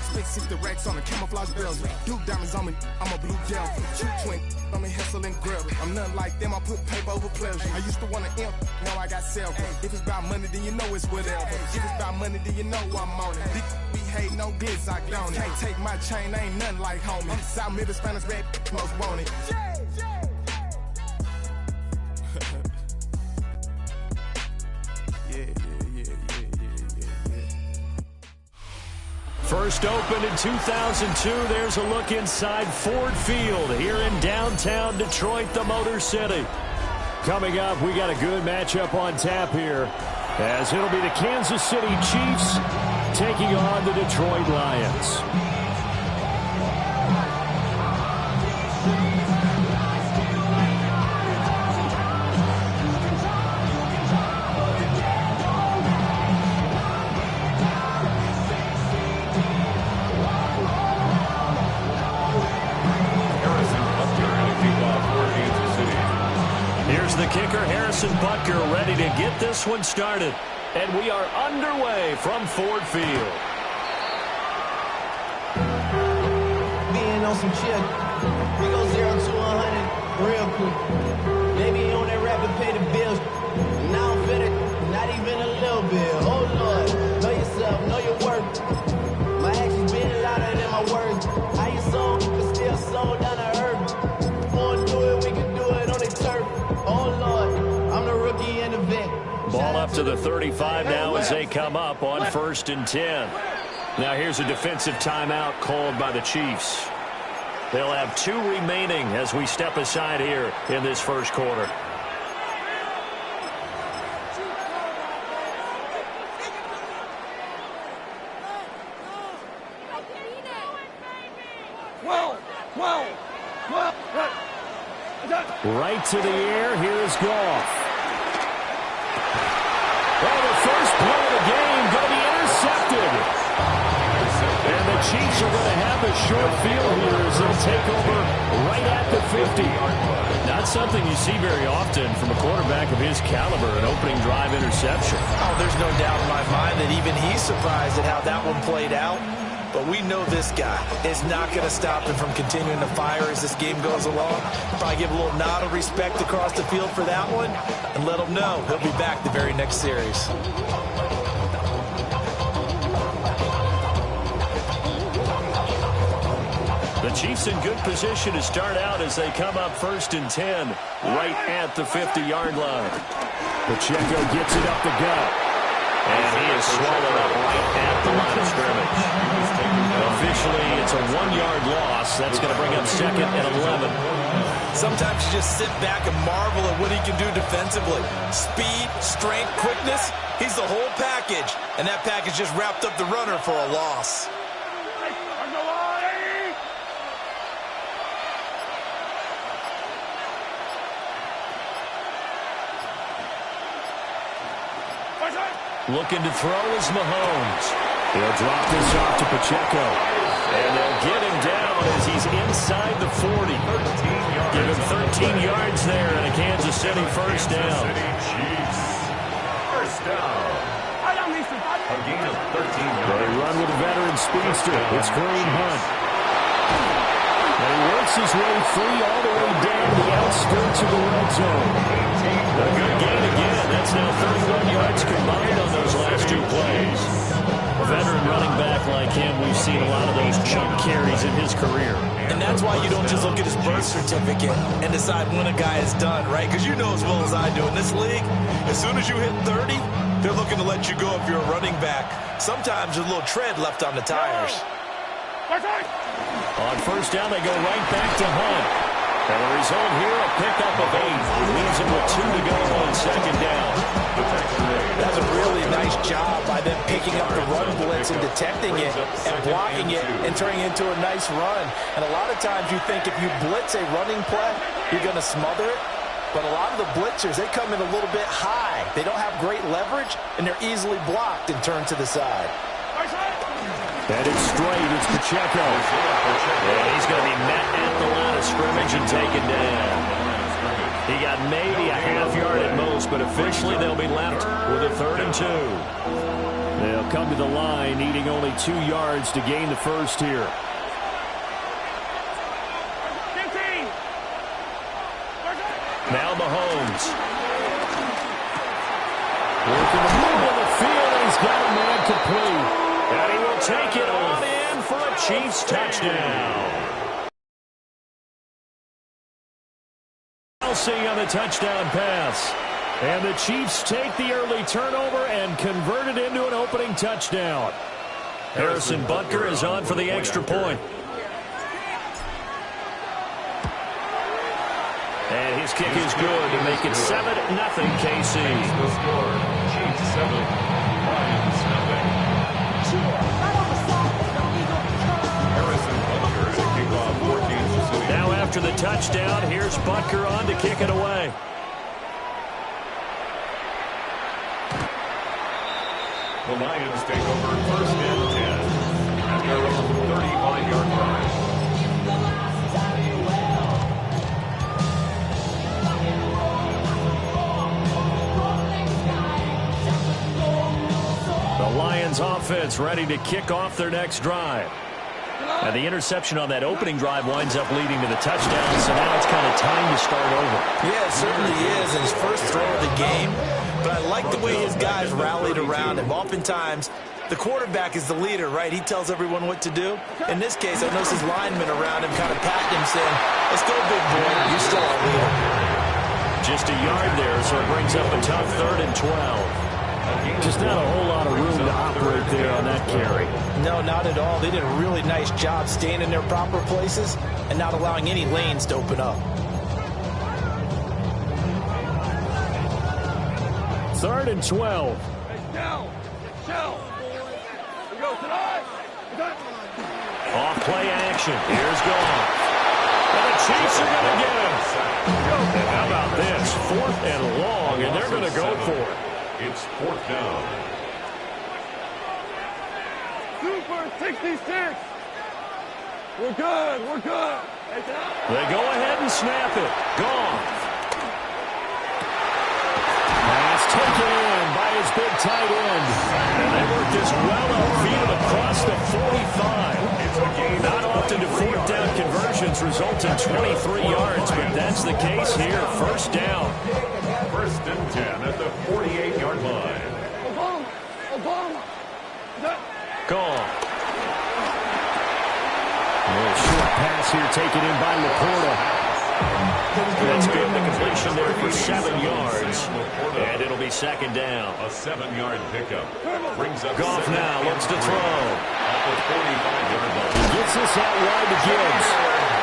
Spent 60 racks on the camouflage bells. Duke diamonds on me, I'm a blue gel. 220 on me, Hessel and Grub. I'm nothing like them, I put paper over pleasure. I used to want to imp, now I got self. If it's about money, then you know it's whatever. If it's about money, then you know I'm on it. We hate, no glitz, I don't. Can't take my chain, ain't nothing like homie. South Middle Spanish red, most want it.
First opened in 2002, there's a look inside Ford Field here in downtown Detroit, the Motor City. Coming up, we got a good matchup on tap here, as it'll be the Kansas City Chiefs taking on the Detroit Lions. The kicker, Harrison Butker, ready to get this one started. And we are underway from Ford Field.
Being on some chill. We go 0 to 100 real quick. Baby on that rap and pay the bills. Now I'm fitted, not even a little bit. Oh Lord, know yourself, know your worth. My actions being louder than my words. How you sold, but still sold down to earth. Wanna do it, we can do it on the turf. Oh, Lord, I'm the rookie and the vet.
Ball up to the 35 now as they come up on 1st and 10. Now here's a defensive timeout called by the Chiefs. They'll have 2 remaining as we step aside here in this first quarter. Right to the air. Here is Goff. Well, the first play of the game going to be intercepted. And the Chiefs are going to have a short field here as they'll take over right at the 50. Not something you see very often from a quarterback of his caliber, an opening drive interception.
Oh, there's no doubt in my mind that even he's surprised at how that one played out. but we know this guy is not going to stop him from continuing to fire as this game goes along. Probably give a little nod of respect across the field for that one, and let him know he'll be back the very next series.
The Chiefs in good position to start out as they come up 1st and 10, right at the 50-yard line. Pacheco gets it up the gut, and he is swallowed up right at the line of scrimmage. Officially, it's a 1-yard loss. That's going to bring up 2nd and 11.
Sometimes you just sit back and marvel at what he can do defensively. Speed, strength, quickness, he's the whole package. And that package just wrapped up the runner for a loss.
Looking to throw is Mahomes. He'll drop this off to Pacheco. And they'll get him down as he's inside the 40. Give him 13 yards there and a Kansas City first down.
First down. A gain of 13 yards.
They run with a veteran speedster. It's Kareem Hunt. And he works his way free all the way down the outskirts of the red zone. A good gain again. That's now 31 yards combined on those last 2 plays. A veteran running back like him, we've seen a lot of those chunk carries in his career.
And that's why you don't just look at his birth certificate and decide when a guy is done, right? Because you know as well as I do, in this league, as soon as you hit 30, they're looking to let you go if you're a running back. Sometimes there's a little tread left on the tires.
On first down, they go right back to Hunt. And the result here, a pickup of 8. Leaves him with 2 to go on 2nd down.
That's a really nice job by them picking up the run blitz and detecting it and blocking it and turning it into a nice run. And a lot of times you think if you blitz a running play, you're going to smother it. But a lot of the blitzers, they come in a little bit high. They don't have great leverage, and they're easily blocked and turned to the side.
And it's straight. It's Pacheco. And he's going to be met at the line of scrimmage and taken down. He got maybe a half yard at most, but officially they'll be left with a 3rd and 2. They'll come to the line needing only 2 yards to gain the first here. Now Mahomes. Working the middle of the field, and he's got a man complete. And he will take it on in for a Chiefs touchdown. Kelsey on the touchdown pass. And the Chiefs take the early turnover and convert it into an opening touchdown. Harrison Butker is on for the extra point. And his kick is good to make it 7-0 KC.
Chiefs 7, Lions nothing.
Now after the touchdown, here's Butker on to kick it away.
The Lions take over 1st and 10 at their own 35-yard line.
The Lions offense ready to kick off their next drive. And the interception on that opening drive winds up leading to the touchdown, so now it's kind of time to start over.
Yeah, it certainly is, and his first throw of the game. But I like the way his guys rallied around him. Oftentimes, the quarterback is the leader, right? He tells everyone what to do. In this case, I noticed his linemen around him kind of patting him, saying, "Let's go, big boy. You're still our leader."
Just a yard there, so it brings up a tough 3rd and 12. Just not a whole lot of room to operate there on that carry.
No, not at all. They did a really nice job staying in their proper places and not allowing any lanes to open up.
3rd and 12. Off play action. Here's Goff. And the Chiefs are going to get him. And how about this? 4th and long, and they're going to go for it.
It's 4th down.
Super 66. We're good. We're good.
They go ahead and snap it. Goff. Pass taken in by his big tight end. And they work this well upfield across the 45. result in 23 yards, but that's the case here. First down.
First and 10 at the 48-yard line.
Gone. A little short pass here taken in by Laporta. That's good. The completion there for 7 yards. And it'll be second down.
A 7-yard pickup. Brings up
Goff now looks to throw.
At the 45-yard line.
He gets this out wide to Gibbs.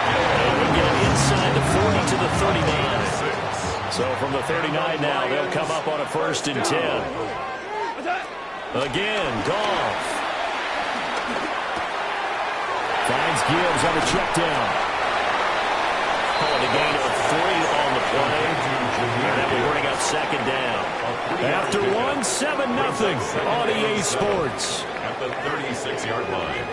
And we get inside the 40 to the 39. So from the 39 now, they'll come up on a first and 10. Again, Goff. Finds Gibbs on a check down. Calling a gain of 3 on the play. And that will bring up second down. After 1, 7-0 on EA Sports.
At the 36-yard line.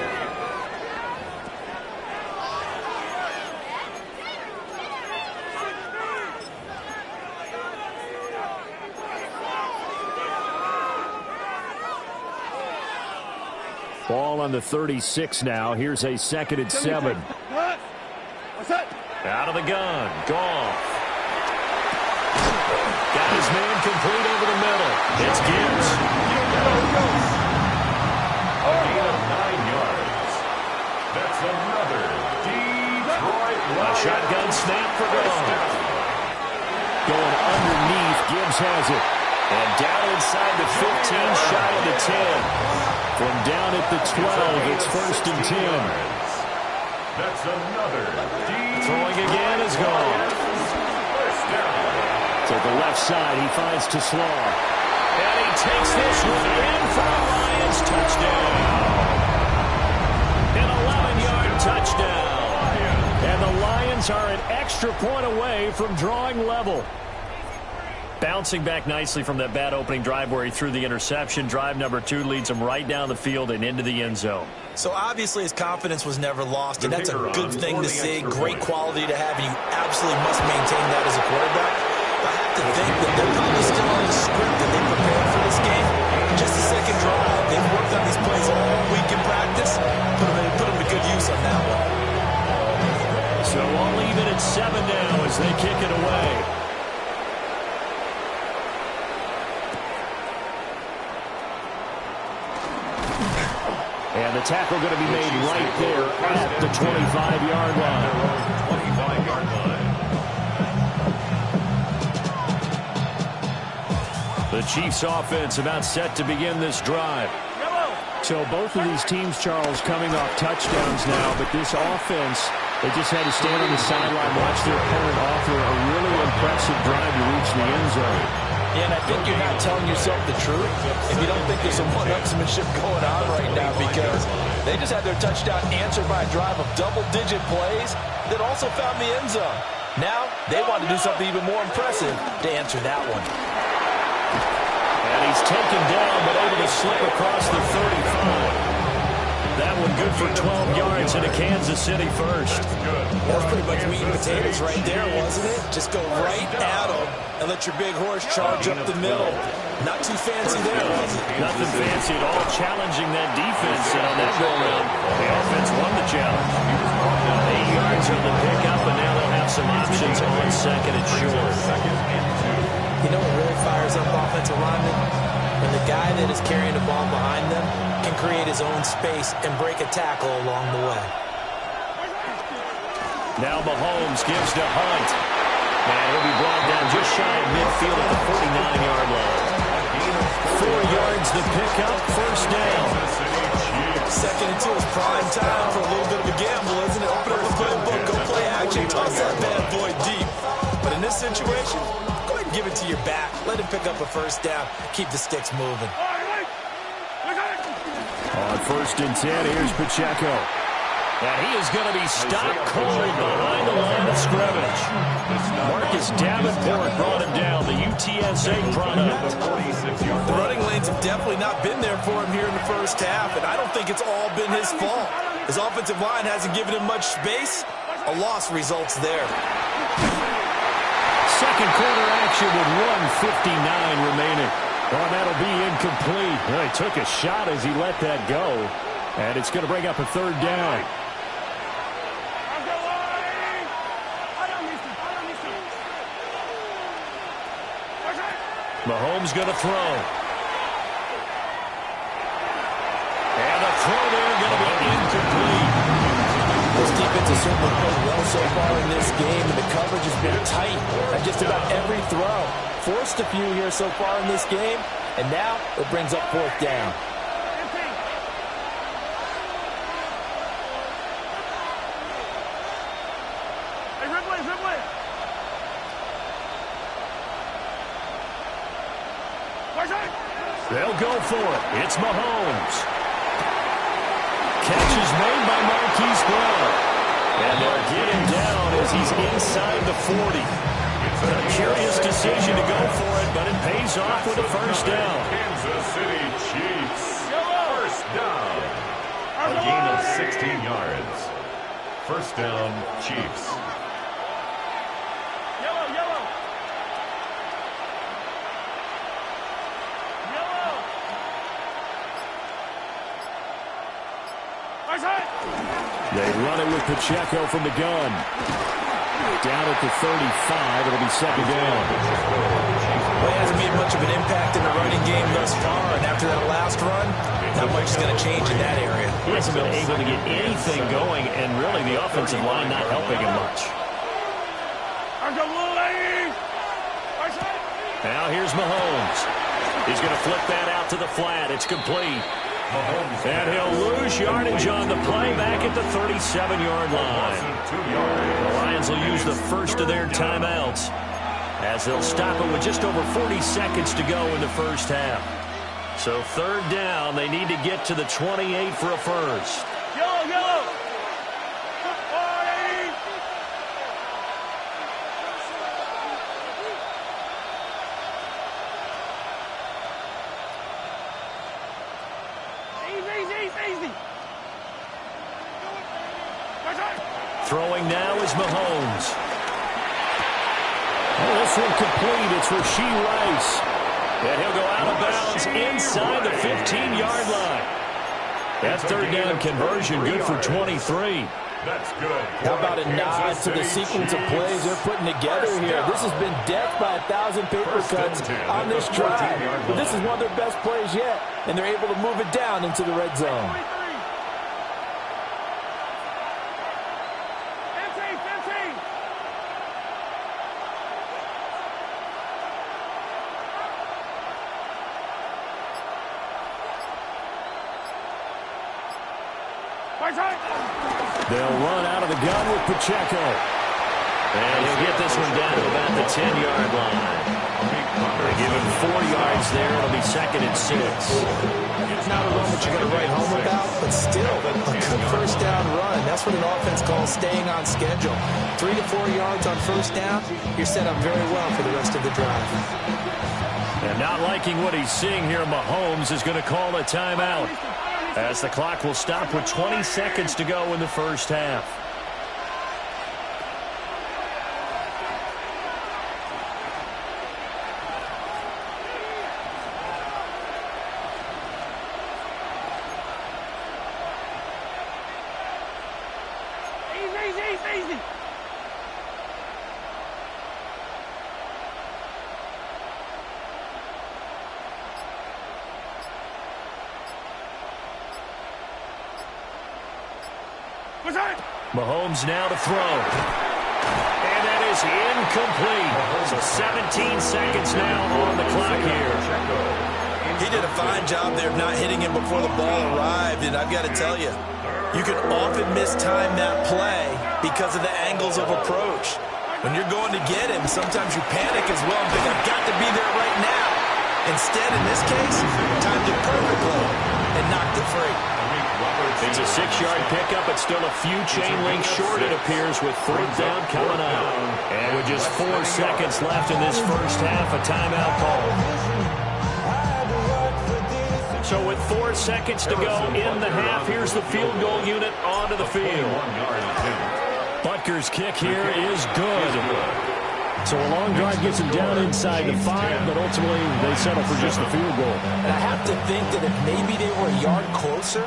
Ball on the 36 now. Here's a 2nd and 7. Out of the gun. Goff. Got his man complete over the middle. It's Gibbs.
Gain of 9 yards. That's another Detroit
A shotgun snap for Goff. Going underneath. Gibbs has it. And down inside the 15, shy of the 10. From down at the 12, it's first and 10.
That's another
Throwing again is gone. To the left side, he finds Tesla. And he takes this one in for a Lions touchdown. An 11-yard touchdown. And the Lions are an extra point away from drawing level. Bouncing back nicely from that bad opening drive where he threw the interception. Drive number 2 leads him right down the field and into the end zone.
So obviously his confidence was never lost, and that's a good thing to see. Great quality to have, and you absolutely must maintain that as a quarterback. I have to think that they're probably still on the script that they prepared for this game. Just a second drive. They've worked on these plays all week in practice. Put them to good use on that one.
So all even at 7 now as they kick it away. And the tackle going to be made right there at the 25-yard line.
25-yard line.
The Chiefs offense about set to begin this drive. So both of these teams, Charles, coming off touchdowns now, but this offense, they just had to stand on the sideline, watch their opponent offer a really impressive drive to reach the end zone.
Yeah, and I think you're not telling yourself the truth if you don't think there's some one-upsmanship going on right now, because they just had their touchdown answered by a drive of double-digit plays that also found the end zone. Now, they want to do something even more impressive to answer that one.
And he's taken down, but able to slip across the 35. That one good for 12 yards into Kansas City first.
That was pretty much meat and potatoes right there, wasn't it? Just go right at them and let your big horse charge up the middle. Not too fancy there, was it?
Nothing fancy at all, challenging that defense. And on that go-around, the offense won the challenge. 8 yards on the pickup, and now they'll have some options on second and short.
You know what really fires up offensive linemen? When the guy that is carrying the ball behind them can create his own space and break a tackle along the way.
Now Mahomes gives to Hunt. And he'll be brought down just shy of midfield at the 49-yard line. 4 yards the pickup, first down.
Second and 2 is prime time for a little bit of a gamble, isn't it? Open up the playbook, go play action, toss that bad boy deep. But in this situation, go ahead and give it to your back. Let him pick up a first down. Keep the sticks moving.
On first and 10, here's Pacheco. And he is going to be stopped cold behind the line of scrimmage. Marcus Davenport brought him down, the UTSA product.
The running lanes have definitely not been there for him here in the first half, and I don't think it's all been his fault. His offensive line hasn't given him much space. A loss results there.
Second quarter action with 1:59 remaining. Well, that'll be incomplete. Well, he took a shot as he let that go. And it's going to bring up a third down. Mahomes going to throw. And the throw there going to be incomplete.
This defense has certainly played well so far in this game, and the coverage has been tight on just about every throw. Forced a few here so far in this game, and now it brings up 4th down.
They'll go for it. It's Mahomes. Catch is made by Marquise Brown. And they'll get him down as he's inside the 40. A curious decision to go for it, but it pays off with a first down.
Kansas City Chiefs. First down. A gain of 16 yards. First down, Chiefs.
They run it with Pacheco from the gun. Down at the 35, it'll be second down.
Well, he hasn't made much of an impact in the running game thus far, and after that last run, not much is going to change in that area.
He hasn't been able to get anything going, and really the offensive line not helping him much. Now here's Mahomes. He's going to flip that out to the flat. It's complete. And he'll lose yardage on the play back at the 37-yard line. The Lions will use the first of their timeouts as they'll stop it with just over 40 seconds to go in the first half. So 3rd down, they need to get to the 28 for a first.
Yellow. Easy.
Throwing now is Mahomes. Oh, this one complete. It's Rashee Rice. And he'll go out of bounds inside the 15-yard line. That 3rd down conversion good for 23.
That's good.
How about a nod to the sequence of plays they're putting together here? This has been death by 1,000 paper cuts on this drive. But this is one of their best plays yet, and they're able to move it down into the red zone.
They'll run out of the gun with Pacheco. And he'll get this one down to about the 10-yard line. They give him 4 yards there. It'll be 2nd and 6.
It's not a run that you're going to write home about, but still, a good first down run. That's what an offense calls staying on schedule. 3 to 4 yards on first down, you're set up very well for the rest of the drive.
And not liking what he's seeing here, Mahomes is going to call a timeout, as the clock will stop with 20 seconds to go in the first half.
Easy.
Mahomes now to throw. And that is incomplete. So 17 seconds now on the clock here.
He did a fine job there of not hitting him before the ball arrived, and I've got to tell you, you can often mistime that play because of the angles of approach. When you're going to get him, sometimes you panic as well and think, I've got to be there right now. Instead, in this case, timed it perfectly and knocked it free.
It's a 6-yard pickup, but still a few chain links short, it appears, with 4th down coming up. And with just 4 seconds left in this first half, a timeout call. So with 4 seconds to go in the half, here's the field goal unit onto the field. Butker's kick here is good. So a long drive gets him down inside the 5, but ultimately they settle for just the field goal.
And I have to think that if maybe they were a yard closer,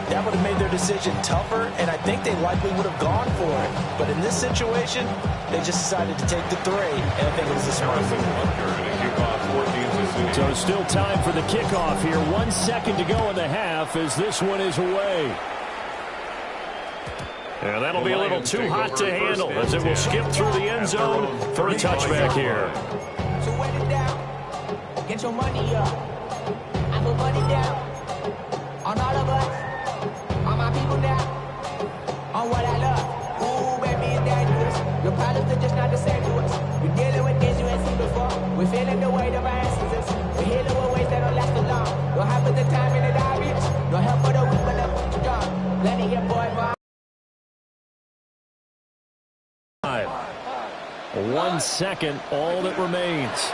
that would have made their decision tougher, and I think they likely would have gone for it. But in this situation, they just decided to take the 3, and I think it was a smart move.
So still time for the kickoff here. 1 second to go in the half as this one is away. And that'll be a little too hot to handle as it will skip through the end zone for a touchback here.
So wet it down. Get your money up. I put money down. On all of us. On my people now. On what I love. Ooh, baby, it's dangerous. Your problems are just not the same to us. We're dealing with things you ain't seen before. We're feeling the weight of our ancestors. We're healing with ways that don't last long. Don't have the time in the diabetes. No help for the weak, but the strong. Plenty of boy, boy.
1 second, all that remains.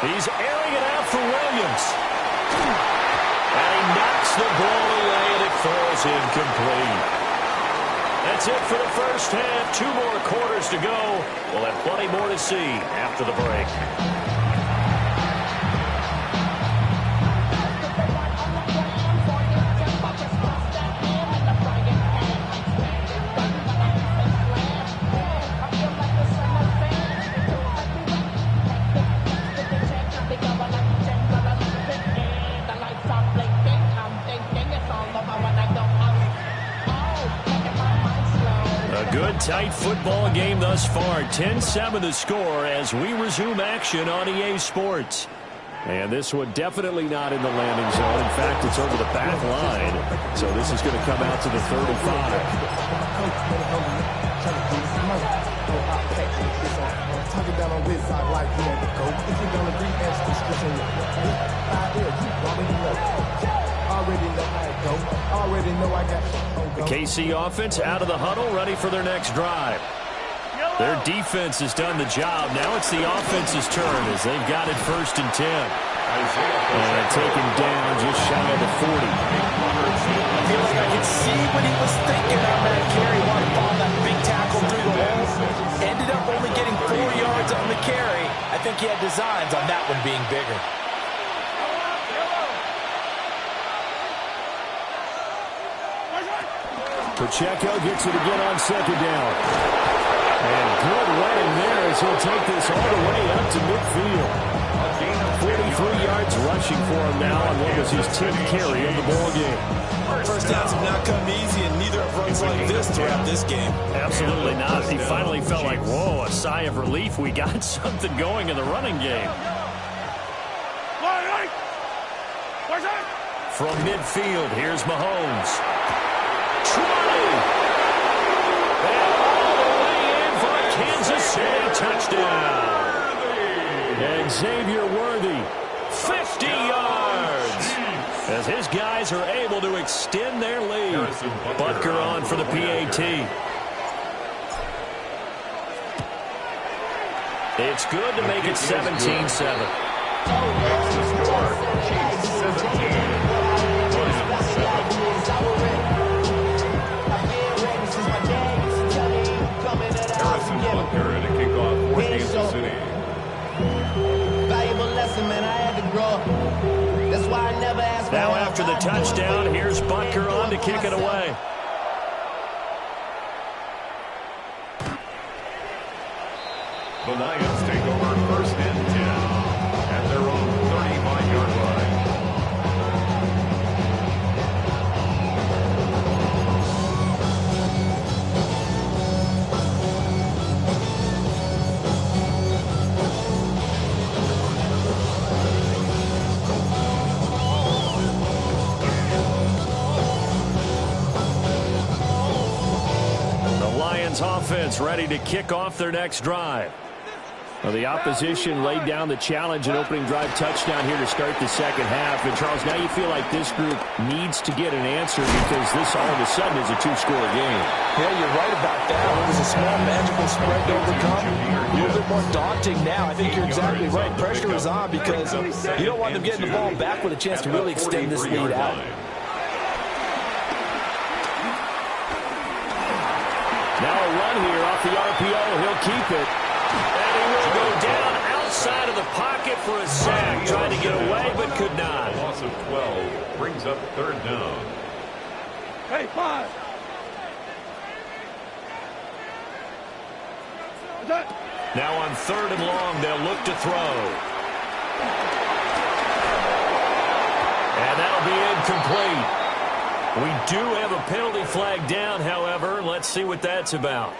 He's airing it out for Williams. And he knocks the ball away, and it falls incomplete. That's it for the first half. 2 more quarters to go. We'll have plenty more to see after the break. Good tight football game thus far. 10-7 the score as we resume action on EA Sports. And this one definitely not in the landing zone. In fact, it's over the back line. So this is going to come out to the 35. The KC offense out of the huddle, ready for their next drive. Their defense has done the job. Now it's the offense's turn as they've got it 1st and 10. And taken down just shy of the 40.
I feel like I could see what he was thinking on that carry. Wanted to follow that big tackle through the hole. Ended up only getting 4 yards on the carry. I think he had designs on that one being bigger.
Pacheco gets it again on 2nd down. And good running there as he'll take this all the way up to midfield. 43 yards rushing for him now on what was his 10th carry of the ball game.
First downs have not come easy, and neither have runs like this throughout this game.
Absolutely not. He finally felt like, whoa, a sigh of relief. We got something going in the running game. From midfield, here's Mahomes. 20. And all the way in for a Kansas City touchdown. And Xavier Worthy, 50 yards. As his guys are able to extend their lead. Butker on for the PAT. It's good to make it 17-7.
Butker to kick off for Kansas City.
Valuable lesson, man. I had to grow. That's why I never asked.
Now after the touchdown, here's Butker on to kick it away.
The Lions take over 1st and 10 at their own 35-yard line.
Offense ready to kick off their next drive. Well, the opposition laid down the challenge and opening drive touchdown here to start the second half. And, Charles, now you feel like this group needs to get an answer because this all of a sudden is a 2-score game.
Yeah, you're right about that. It was a small magical spread to overcome. A little bit more daunting now. I think you're exactly right. Pressure is on because you don't want them getting the ball back with a chance to really extend this lead out.
Now a run here off the RPO. He'll keep it. And he will go down outside of the pocket for a sack. Trying to get away, but could not.
Loss of 12 brings brings up third down.
Hey, 5.
Now on third and long, they'll look to throw. And that'll be incomplete. We do have a penalty flag down, however. Let's see what that's about.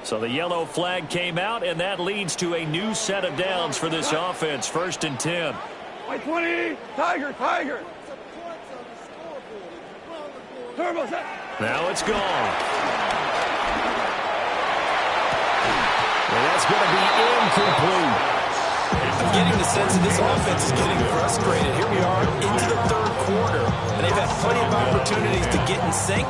So the yellow flag came out, and that leads to a new set of downs for this offense. 1st and 10.
White 20. Tiger, Tiger. Turbo set.
Now it's gone. And that's going to be incomplete.
I'm getting the sense that this offense is getting frustrated. Here we are into the third quarter, and they've had plenty of opportunities to get in sync.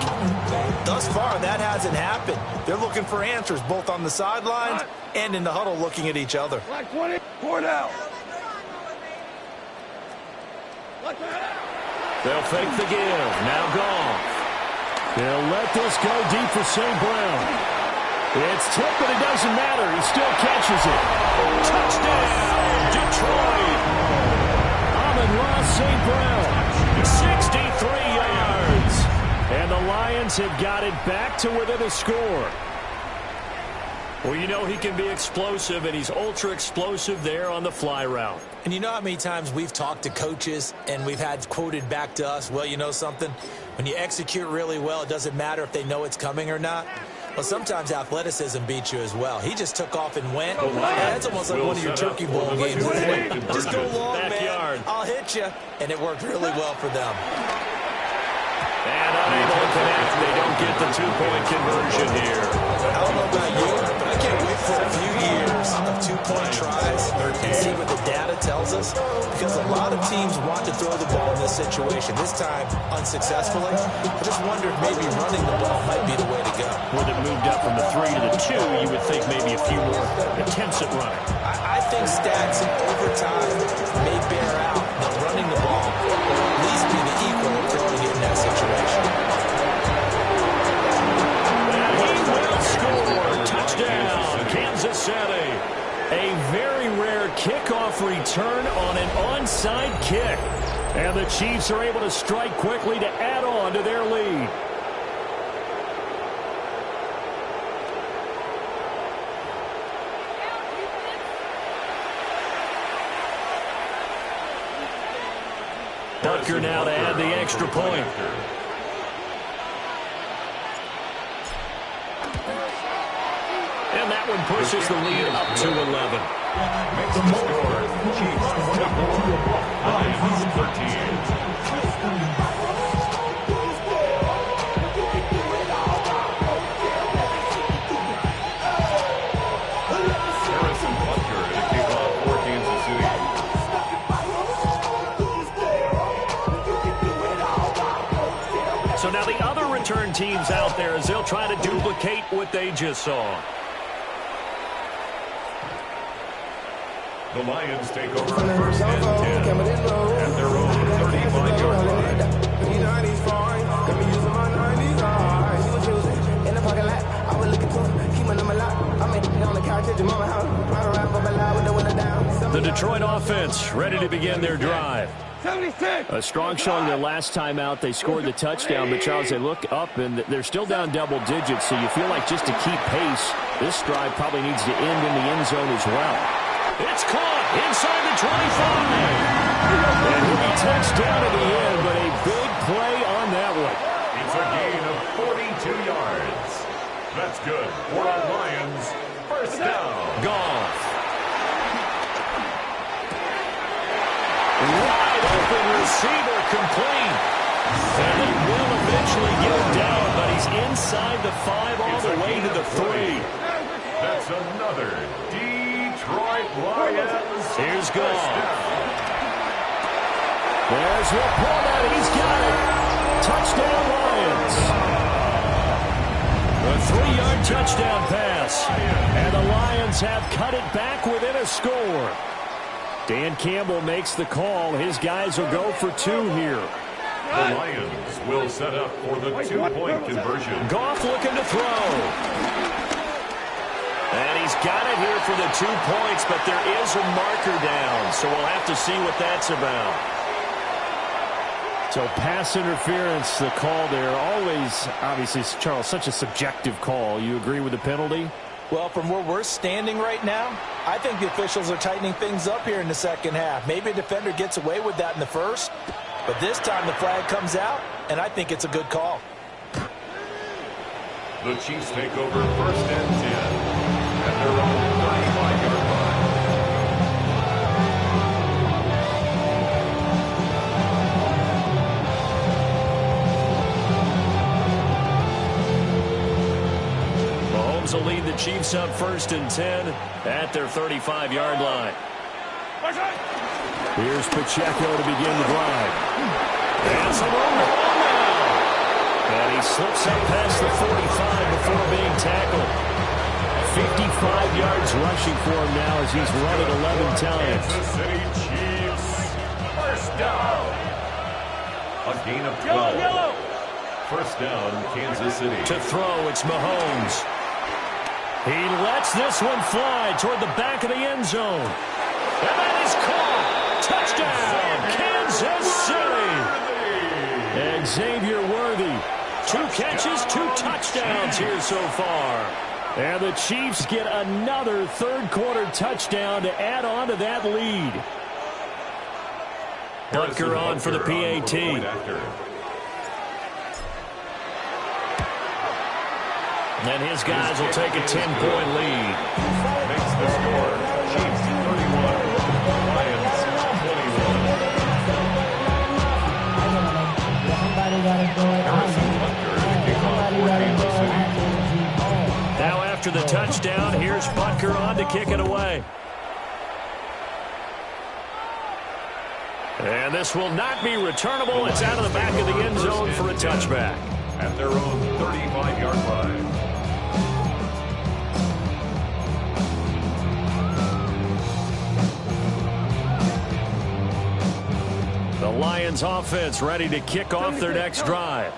Thus far, that hasn't happened. They're looking for answers both on the sidelines and in the huddle looking at each other.
Black 20. 4 down.
They'll fake the give. Now gone. They'll let this go deep for St. Brown. It's tipped, but it doesn't matter. He still catches it. Touchdown, Detroit. Amon-Ra St. Brown, 63 yards. And the Lions have got it back to within a score. Well, you know he can be explosive, and he's ultra-explosive there on the fly route.
And you know how many times we've talked to coaches and we've had quoted back to us, well, you know something? When you execute really well, it doesn't matter if they know it's coming or not. Well, sometimes athleticism beats you as well. He just took off and went. That's almost like one of your Turkey Bowl games, isn't it? Just go long, man. I'll hit you. And it worked really well for them.
And unable to connect. They don't get the two-point conversion here.
I don't know about you, but I can't wait for a few years of two-point tries and see what the data tells us. Because a lot of teams want to throw the ball in this situation. This time, unsuccessfully. I just wonder if maybe running the ball might be the way to go.
With it moved up from the 3 to the 2, you would think maybe a few more attempts at running.
I think stats over time may bear out that running the ball will at least be the equal of throwing it in that situation.
And he will score. Touchdown, Kansas City. A very rare kickoff return on an onside kick. And the Chiefs are able to strike quickly to add on to their lead. Butker now to add the extra point. And that one pushes the lead up to 11.
Makes the score. Chiefs 24, Lions 13. Harrison Butker to kick off for Kansas City.
So now the other return teams out there as they'll try to duplicate what they just saw.
The Lions take over 1st and 10 at their own 35-yard line.
The Detroit offense ready to begin their drive.
76.
A strong showing their last time out. They scored the touchdown, but Charles, they look up and they're still down double digits, so you feel like just to keep pace, this drive probably needs to end in the end zone as well. It's caught inside the 25. And he'll be touchdown at the end, but a big play on that one.
It's a gain of 42 yards. That's good for our Lions. 1st down.
Goff. Wide open receiver complete. And they will eventually get him down, but he's inside the 5 all the way to the 3.
That's another Detroit Lions.
Here's Goff. There's Laporta. He's got it. Touchdown Lions. A 3-yard touchdown pass. And the Lions have cut it back within a score. Dan Campbell makes the call. His guys will go for 2 here.
The Lions will set up for the 2-point conversion.
Goff looking to throw. And he's got it here for the 2 points, but there is a marker down, so we'll have to see what that's about. So pass interference, the call there. Always, obviously, Charles, such a subjective call. You agree with the penalty?
Well, from where we're standing right now, I think the officials are tightening things up here in the second half. Maybe a defender gets away with that in the first, but this time the flag comes out, and I think it's a good call.
The Chiefs take over 1st and 10 at their own 35-yard line.
Mahomes will lead the Chiefs up 1st and 10 at their 35-yard line. Here's Pacheco to begin the drive. And some room to run now. And he slips up past the 45 before being tackled. 55 yards rushing for him now as he's run it 11 times.
Kansas City Chiefs, 1st down. A gain of 12. 1st down, Kansas City.
To throw, it's Mahomes. He lets this one fly toward the back of the end zone. And that is caught. Touchdown, Kansas City. Xavier Worthy. 2 catches, 2 touchdowns here so far. And the Chiefs get another third-quarter touchdown to add on to that lead. Butker on for the PAT. And his guys will take a 10-point lead.
Makes the score. Chiefs 31, Lions 21.
Now after the touchdown, here's Butker on to kick it away. And this will not be returnable. It's out of the back of the end zone for a touchback.
At their own 35-yard line.
The Lions offense ready to kick off their next drive.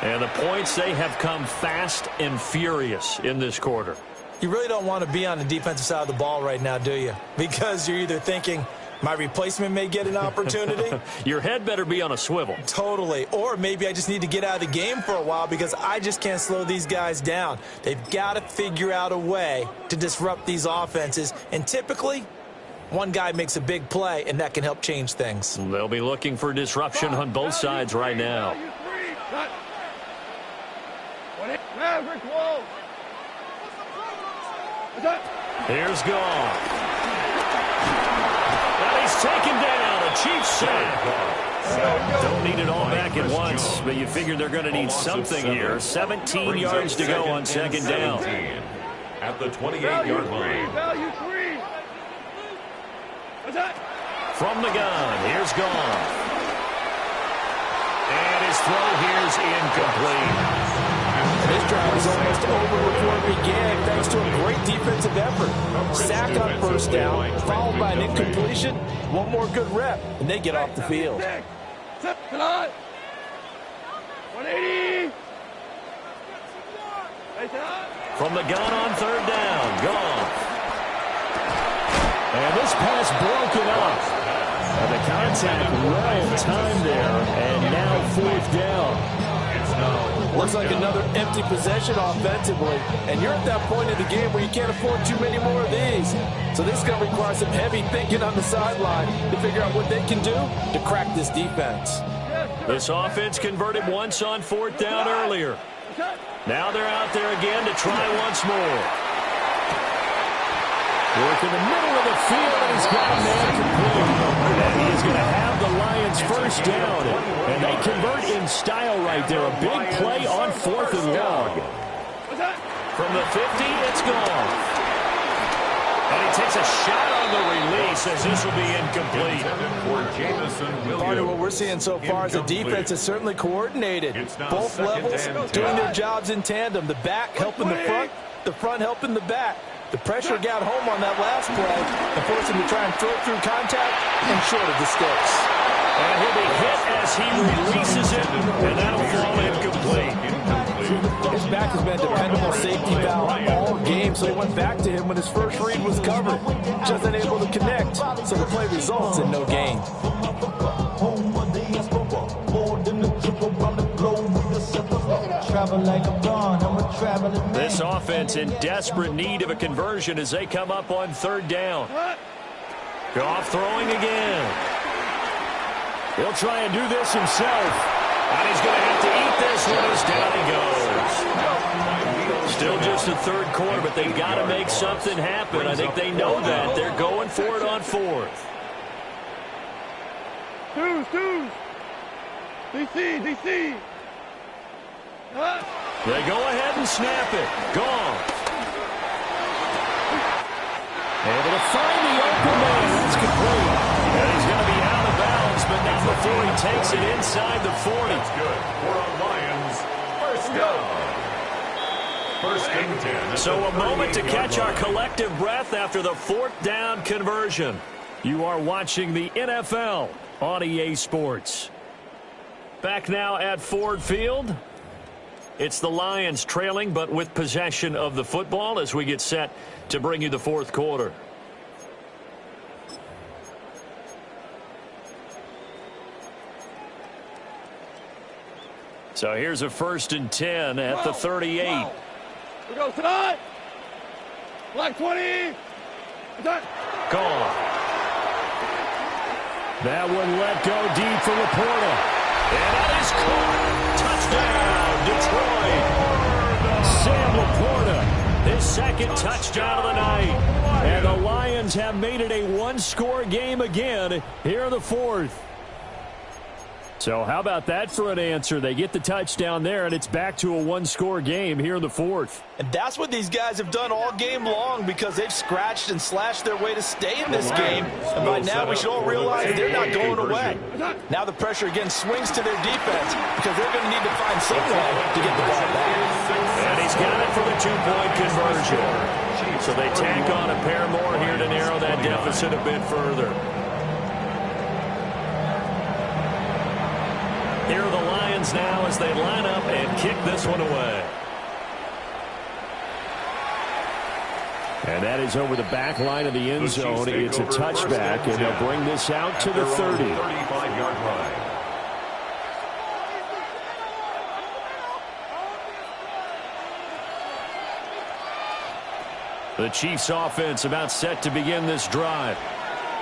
And the points, they have come fast and furious in this quarter.
You really don't want to be on the defensive side of the ball right now, do you? Because you're either thinking, my replacement may get an opportunity.
Your head better be on a swivel.
Totally. Or maybe I just need to get out of the game for a while because I just can't slow these guys down. They've got to figure out a way to disrupt these offenses. And typically, one guy makes a big play, and that can help change things.
They'll be looking for disruption on both sides right now. Here's Goff. And he's taken down. A Chiefs sack. Don't need it all back at once, but you figure they're going to need something here. 17 yards to go on 2nd down.
At the 28-yard line.
From the gun, here's Goff. And his throw here's incomplete.
This drive is almost over before it began thanks to a great defensive effort. Sack on 1st down, followed by an incompletion. One more good rep, and they get off the field.
180.
From the gun on 3rd down, Goff. And this pass broken up. And the contact well timed there, and now 4th down.
Looks like another empty possession offensively, and you're at that point in the game where you can't afford too many more of these. So this is going to require some heavy thinking on the sideline to figure out what they can do to crack this defense.
This offense converted once on 4th down earlier. Now they're out there again to try once more. Work in the middle of the field, and he's got a man complete. And he's going to have the Lions 1st down. And they convert in style right there. A big play on 4th and long. From the 50, it's Goff. And he takes a shot on the release as this will be incomplete.
Part of what we're seeing so far is the defense is certainly coordinated. Both levels doing their jobs in tandem. The back helping the front helping the back. The pressure got home on that last play and forced him to try and throw through contact and short of the sticks.
And he'll be hit as he releases it, and that'll fall incomplete.
His back has been a dependable safety valve all game, so they went back to him when his first read was covered. Just unable to connect, so the play results in no gain.
travel like a bond. I'm a traveling man.
This offense in desperate need of a conversion as they come up on third down. Goff throwing again. He'll try and do this himself. And he's going to have to eat this one as down he goes. Still just the third quarter, but they've got to make something happen. I think they know that. They're going for it on fourth.
Twos. DC.
They go ahead and snap it. Gone. Able to find the open man. That's complete. And he's going to be out of bounds, but not before he takes it inside the 40.
That's good for a Lions first down. First and 10.
So a moment to catch our collective breath after the fourth down conversion. You are watching the NFL on EA Sports. Back now at Ford Field. It's the Lions trailing, but with possession of the football as we get set to bring you the fourth quarter. So here's a 1st and 10 at the 38.
Here we go, tonight. Black 20.
Gone. That one let go deep for Laporta. And that is caught. Touchdown, Detroit. Sam Laporta, his second touchdown of the night. And the Lions have made it a one-score game again here in the fourth. So how about that for an answer? They get the touchdown there, and it's back to a one-score game here in the fourth.
And that's what these guys have done all game long because they've scratched and slashed their way to stay in this game. And by now we should all realize they're not going away. Now the pressure again swings to their defense because they're going to need to find some way to get the ball back.
And he's got it for the two-point conversion. So they tack on a pair more here to narrow that deficit a bit further. Here are the Lions now as they line up and kick this one away. And that is over the back line of the end zone. It's a touchback, and they'll bring this out to the 30.
35-yard line.
The Chiefs offense about set to begin this drive.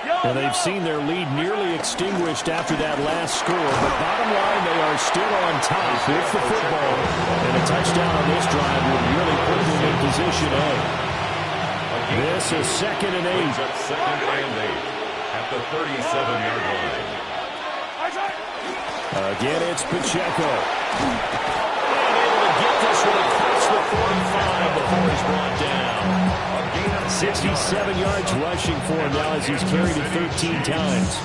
And they've seen their lead nearly extinguished after that last score. But bottom line, they are still on top with the football. And a touchdown on this drive would really put them in position A. This is 2nd and 8.
Second and 8 at the 37-yard line.
Again, it's Pacheco. And able to get this one across the 45 before he's brought down. 67 yards rushing for him now as he's carried it 13 times.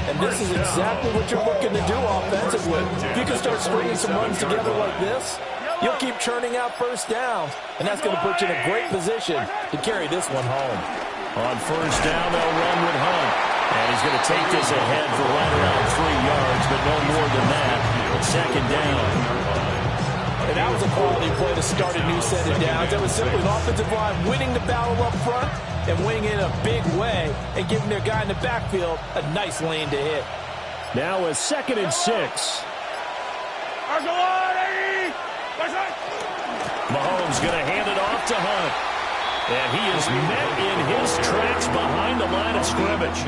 And this is exactly what you're looking to do offensively. If you can start stringing some runs together like this, you'll keep churning out first downs, and that's going to put you in a great position to carry this one home.
On first down, they'll run with Hunt. And he's going to take this ahead for right around 3 yards, but no more than that. 2nd down.
And that was a quality play to start a new set of downs. That was simply an offensive line winning the battle up front and winning it in a big way and giving their guy in the backfield a nice lane to hit.
Now a 2nd and 6. Mahomes going to hand it off to Hunt. And he is met in his tracks behind the line of scrimmage.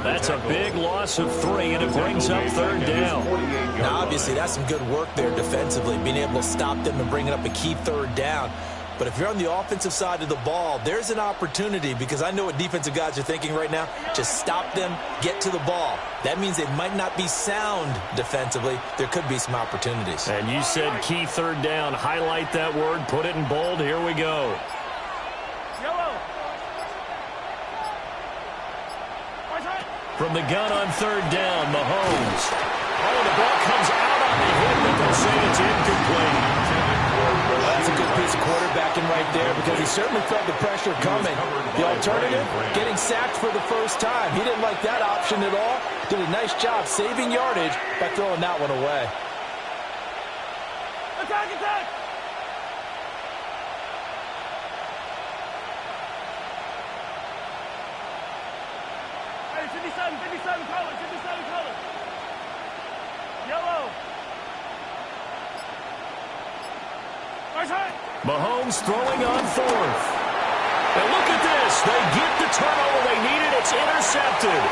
That's a big loss of 3, and it brings up 3rd down.
Now, obviously, that's some good work there defensively, being able to stop them and bringing up a key 3rd down. But if you're on the offensive side of the ball, there's an opportunity because I know what defensive guys are thinking right now. Just stop them, get to the ball. That means they might not be sound defensively. There could be some opportunities.
And you said key 3rd down. Highlight that word. Put it in bold. Here we go. From the gun on 3rd down, Mahomes. Oh, the ball comes out on the hit, but they'll say it's incomplete.
That's a good piece of quarterbacking right there because he certainly felt the pressure coming. The alternative, getting sacked for the first time. He didn't like that option at all. Did a nice job saving yardage by throwing that one away.
Attack! Hey, 57 color. Yellow.
Mahomes throwing on fourth. And look at this. They get the turnover they needed. It's intercepted.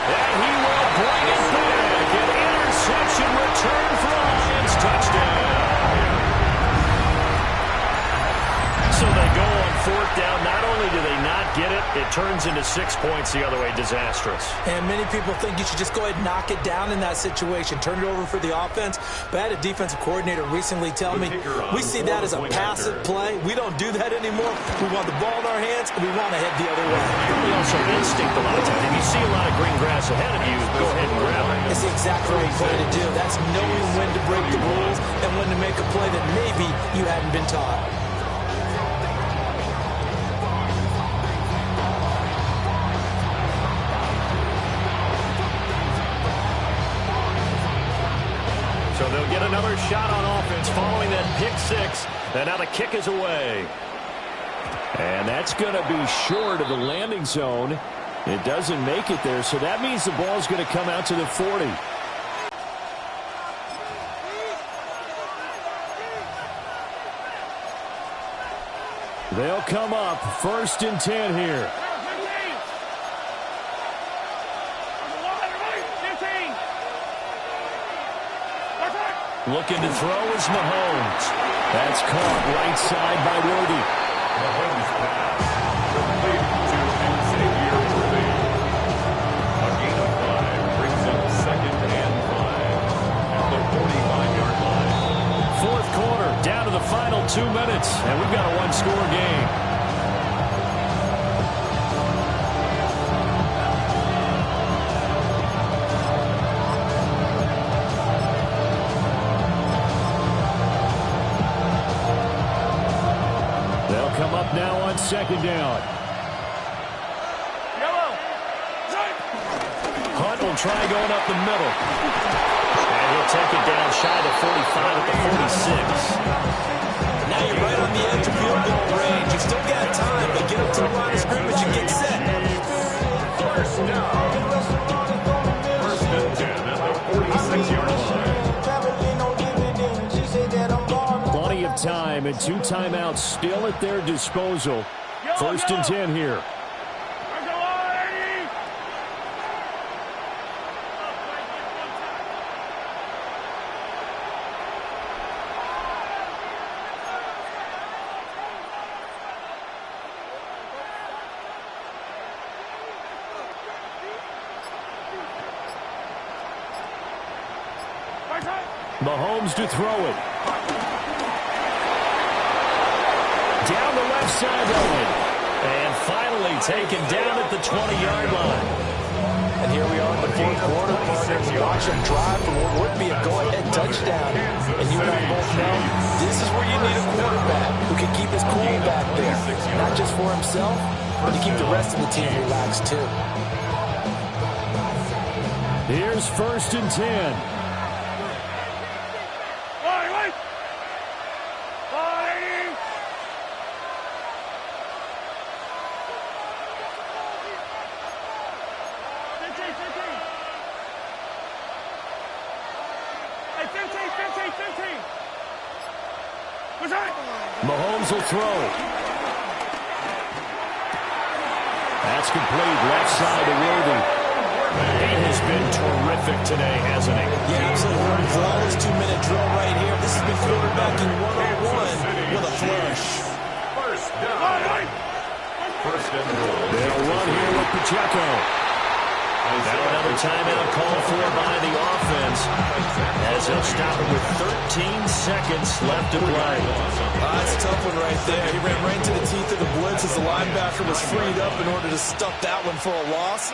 And he will bring it back. An interception return for a Lions touchdown. So they go on fourth down. Not only do they not get it, it turns into 6 points the other way. Disastrous.
And many people think you should just go ahead and knock it down in that situation. Turn it over for the offense. But I had a defensive coordinator recently tell me, we see that as a passive play. We don't do that anymore. We want the ball in our hands, and we want to head the other way.
Probably also instinct a lot of times. If you see a lot of green grass ahead of you, go ahead and grab it.
It's the exact right play to do. That's knowing when to break the rules and when to make a play that maybe you hadn't been taught.
So they'll get another shot on offense following that pick six. And now the kick is away. And that's going to be short of the landing zone. It doesn't make it there, so that means the ball's going to come out to the 40. They'll come up 1st and 10 here. Looking to throw is Mahomes. That's caught right side by Worthy.
Mahomes pass. Complete to Xavier Worthy. A gain of 5 brings up 2nd and 5 at the 45-yard line.
Fourth quarter, down to the final 2 minutes, and we've got a one-score game. Now on 2nd down. Hunt will try going up the middle. And he'll take it down shy of 45 at the 46.
Now you're right on the edge of field goal range. You still got time, but get up to the line of scrimmage and get set.
1st down. 1st and 10 at the 46-yard line.
Plenty of time and 2 timeouts still at their disposal. 1st and 10 here. Mahomes to throw it. Down the left sideline. And finally taken down at the 20-yard line.
And here we are in the fourth quarter, partners. Watch him drive for what would be a go-ahead touchdown. And you and I both know this is where you need a quarterback who can keep his cool back there. Not just for himself, but to keep the rest of the team relaxed too.
Here's 1st and 10. Mahomes will throw. That's complete. Left side to Worthy. He has been terrific today, hasn't he?
Yeah, absolutely. Flawless 2-minute drill right here. This has been quarterbacking 1-on-1 with a flourish.
1st down. 1st and goal.
They'll run here with Pacheco. Now another timeout called for by the offense as they'll stop it with 13 seconds left to play.
That's a tough one right there. He ran right into the teeth of the blitz as the linebacker was freed up in order to stuff that one for a loss.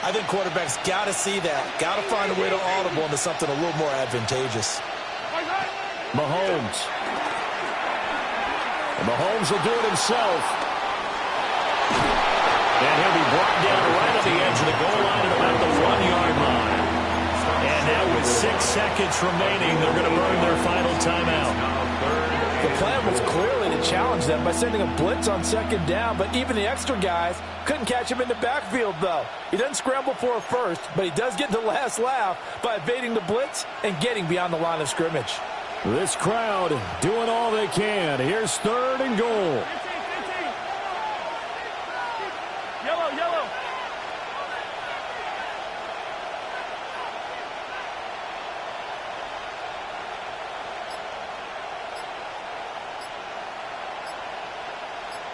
I think quarterbacks got to see that. Got to find a way to audible into something a little more advantageous.
Mahomes. And Mahomes will do it himself. And he'll be brought down right at the edge of the goal line at about the 1-yard line. And now with 6 seconds remaining, they're going to burn their final timeout.
The plan was clearly to challenge them by sending a blitz on 2nd down, but even the extra guys couldn't catch him in the backfield, though. He doesn't scramble for a first, but he does get the last laugh by evading the blitz and getting beyond the line of scrimmage.
This crowd doing all they can. Here's 3rd and goal.
15. Yellow, yellow.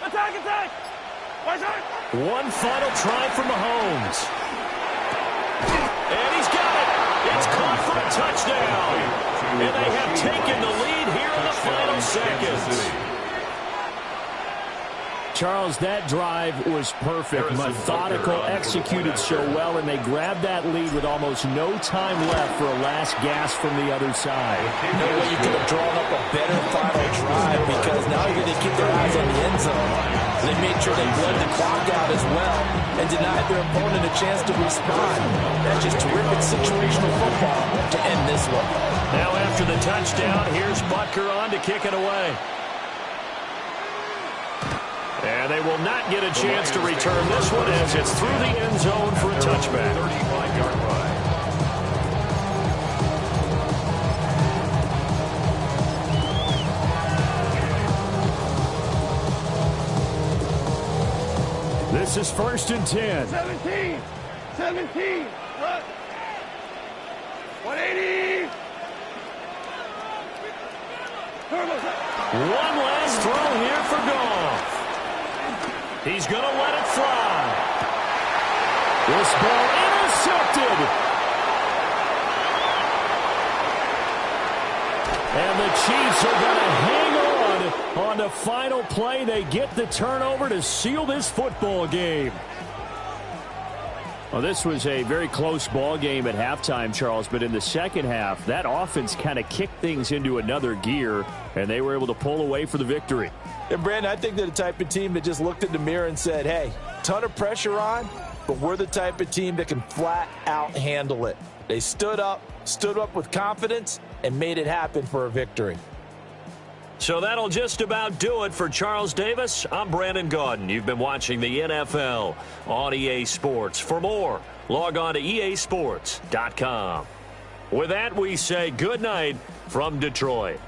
Attack, attack.
One final try from Mahomes. And he's got it. It's caught for a touchdown. And they have taken the lead here in the final seconds. Charles, that drive was perfect. Methodical, executed so well, and they grabbed that lead with almost no time left for a last gasp from the other side.
No way you could have drawn up a better final drive, because now you're going to keep their eyes on the end zone. They made sure they bled the clock out as well and denied their opponent a chance to respond. That's just terrific situational football to end this one.
Now after the touchdown, here's Butker on to kick it away. And they will not get a chance to return this one as it's through the end zone for a touchback.
35-yard line.
This is 1st and 10.
17. Run. 180.
One last throw here for Goff. He's going to let it fly. This ball intercepted. And the Chiefs are going to hang on the final play. They get the turnover to seal this football game. Well, this was a very close ball game at halftime, Charles, but in the second half, that offense kind of kicked things into another gear, and they were able to pull away for the victory.
And, Brandon, I think they're the type of team that just looked in the mirror and said, hey, ton of pressure on, but we're the type of team that can flat out handle it. They stood up with confidence, and made it happen for a victory.
So that'll just about do it for Charles Davis. I'm Brandon Gaudin. You've been watching the NFL on EA Sports. For more, log on to easports.com. With that, we say good night from Detroit.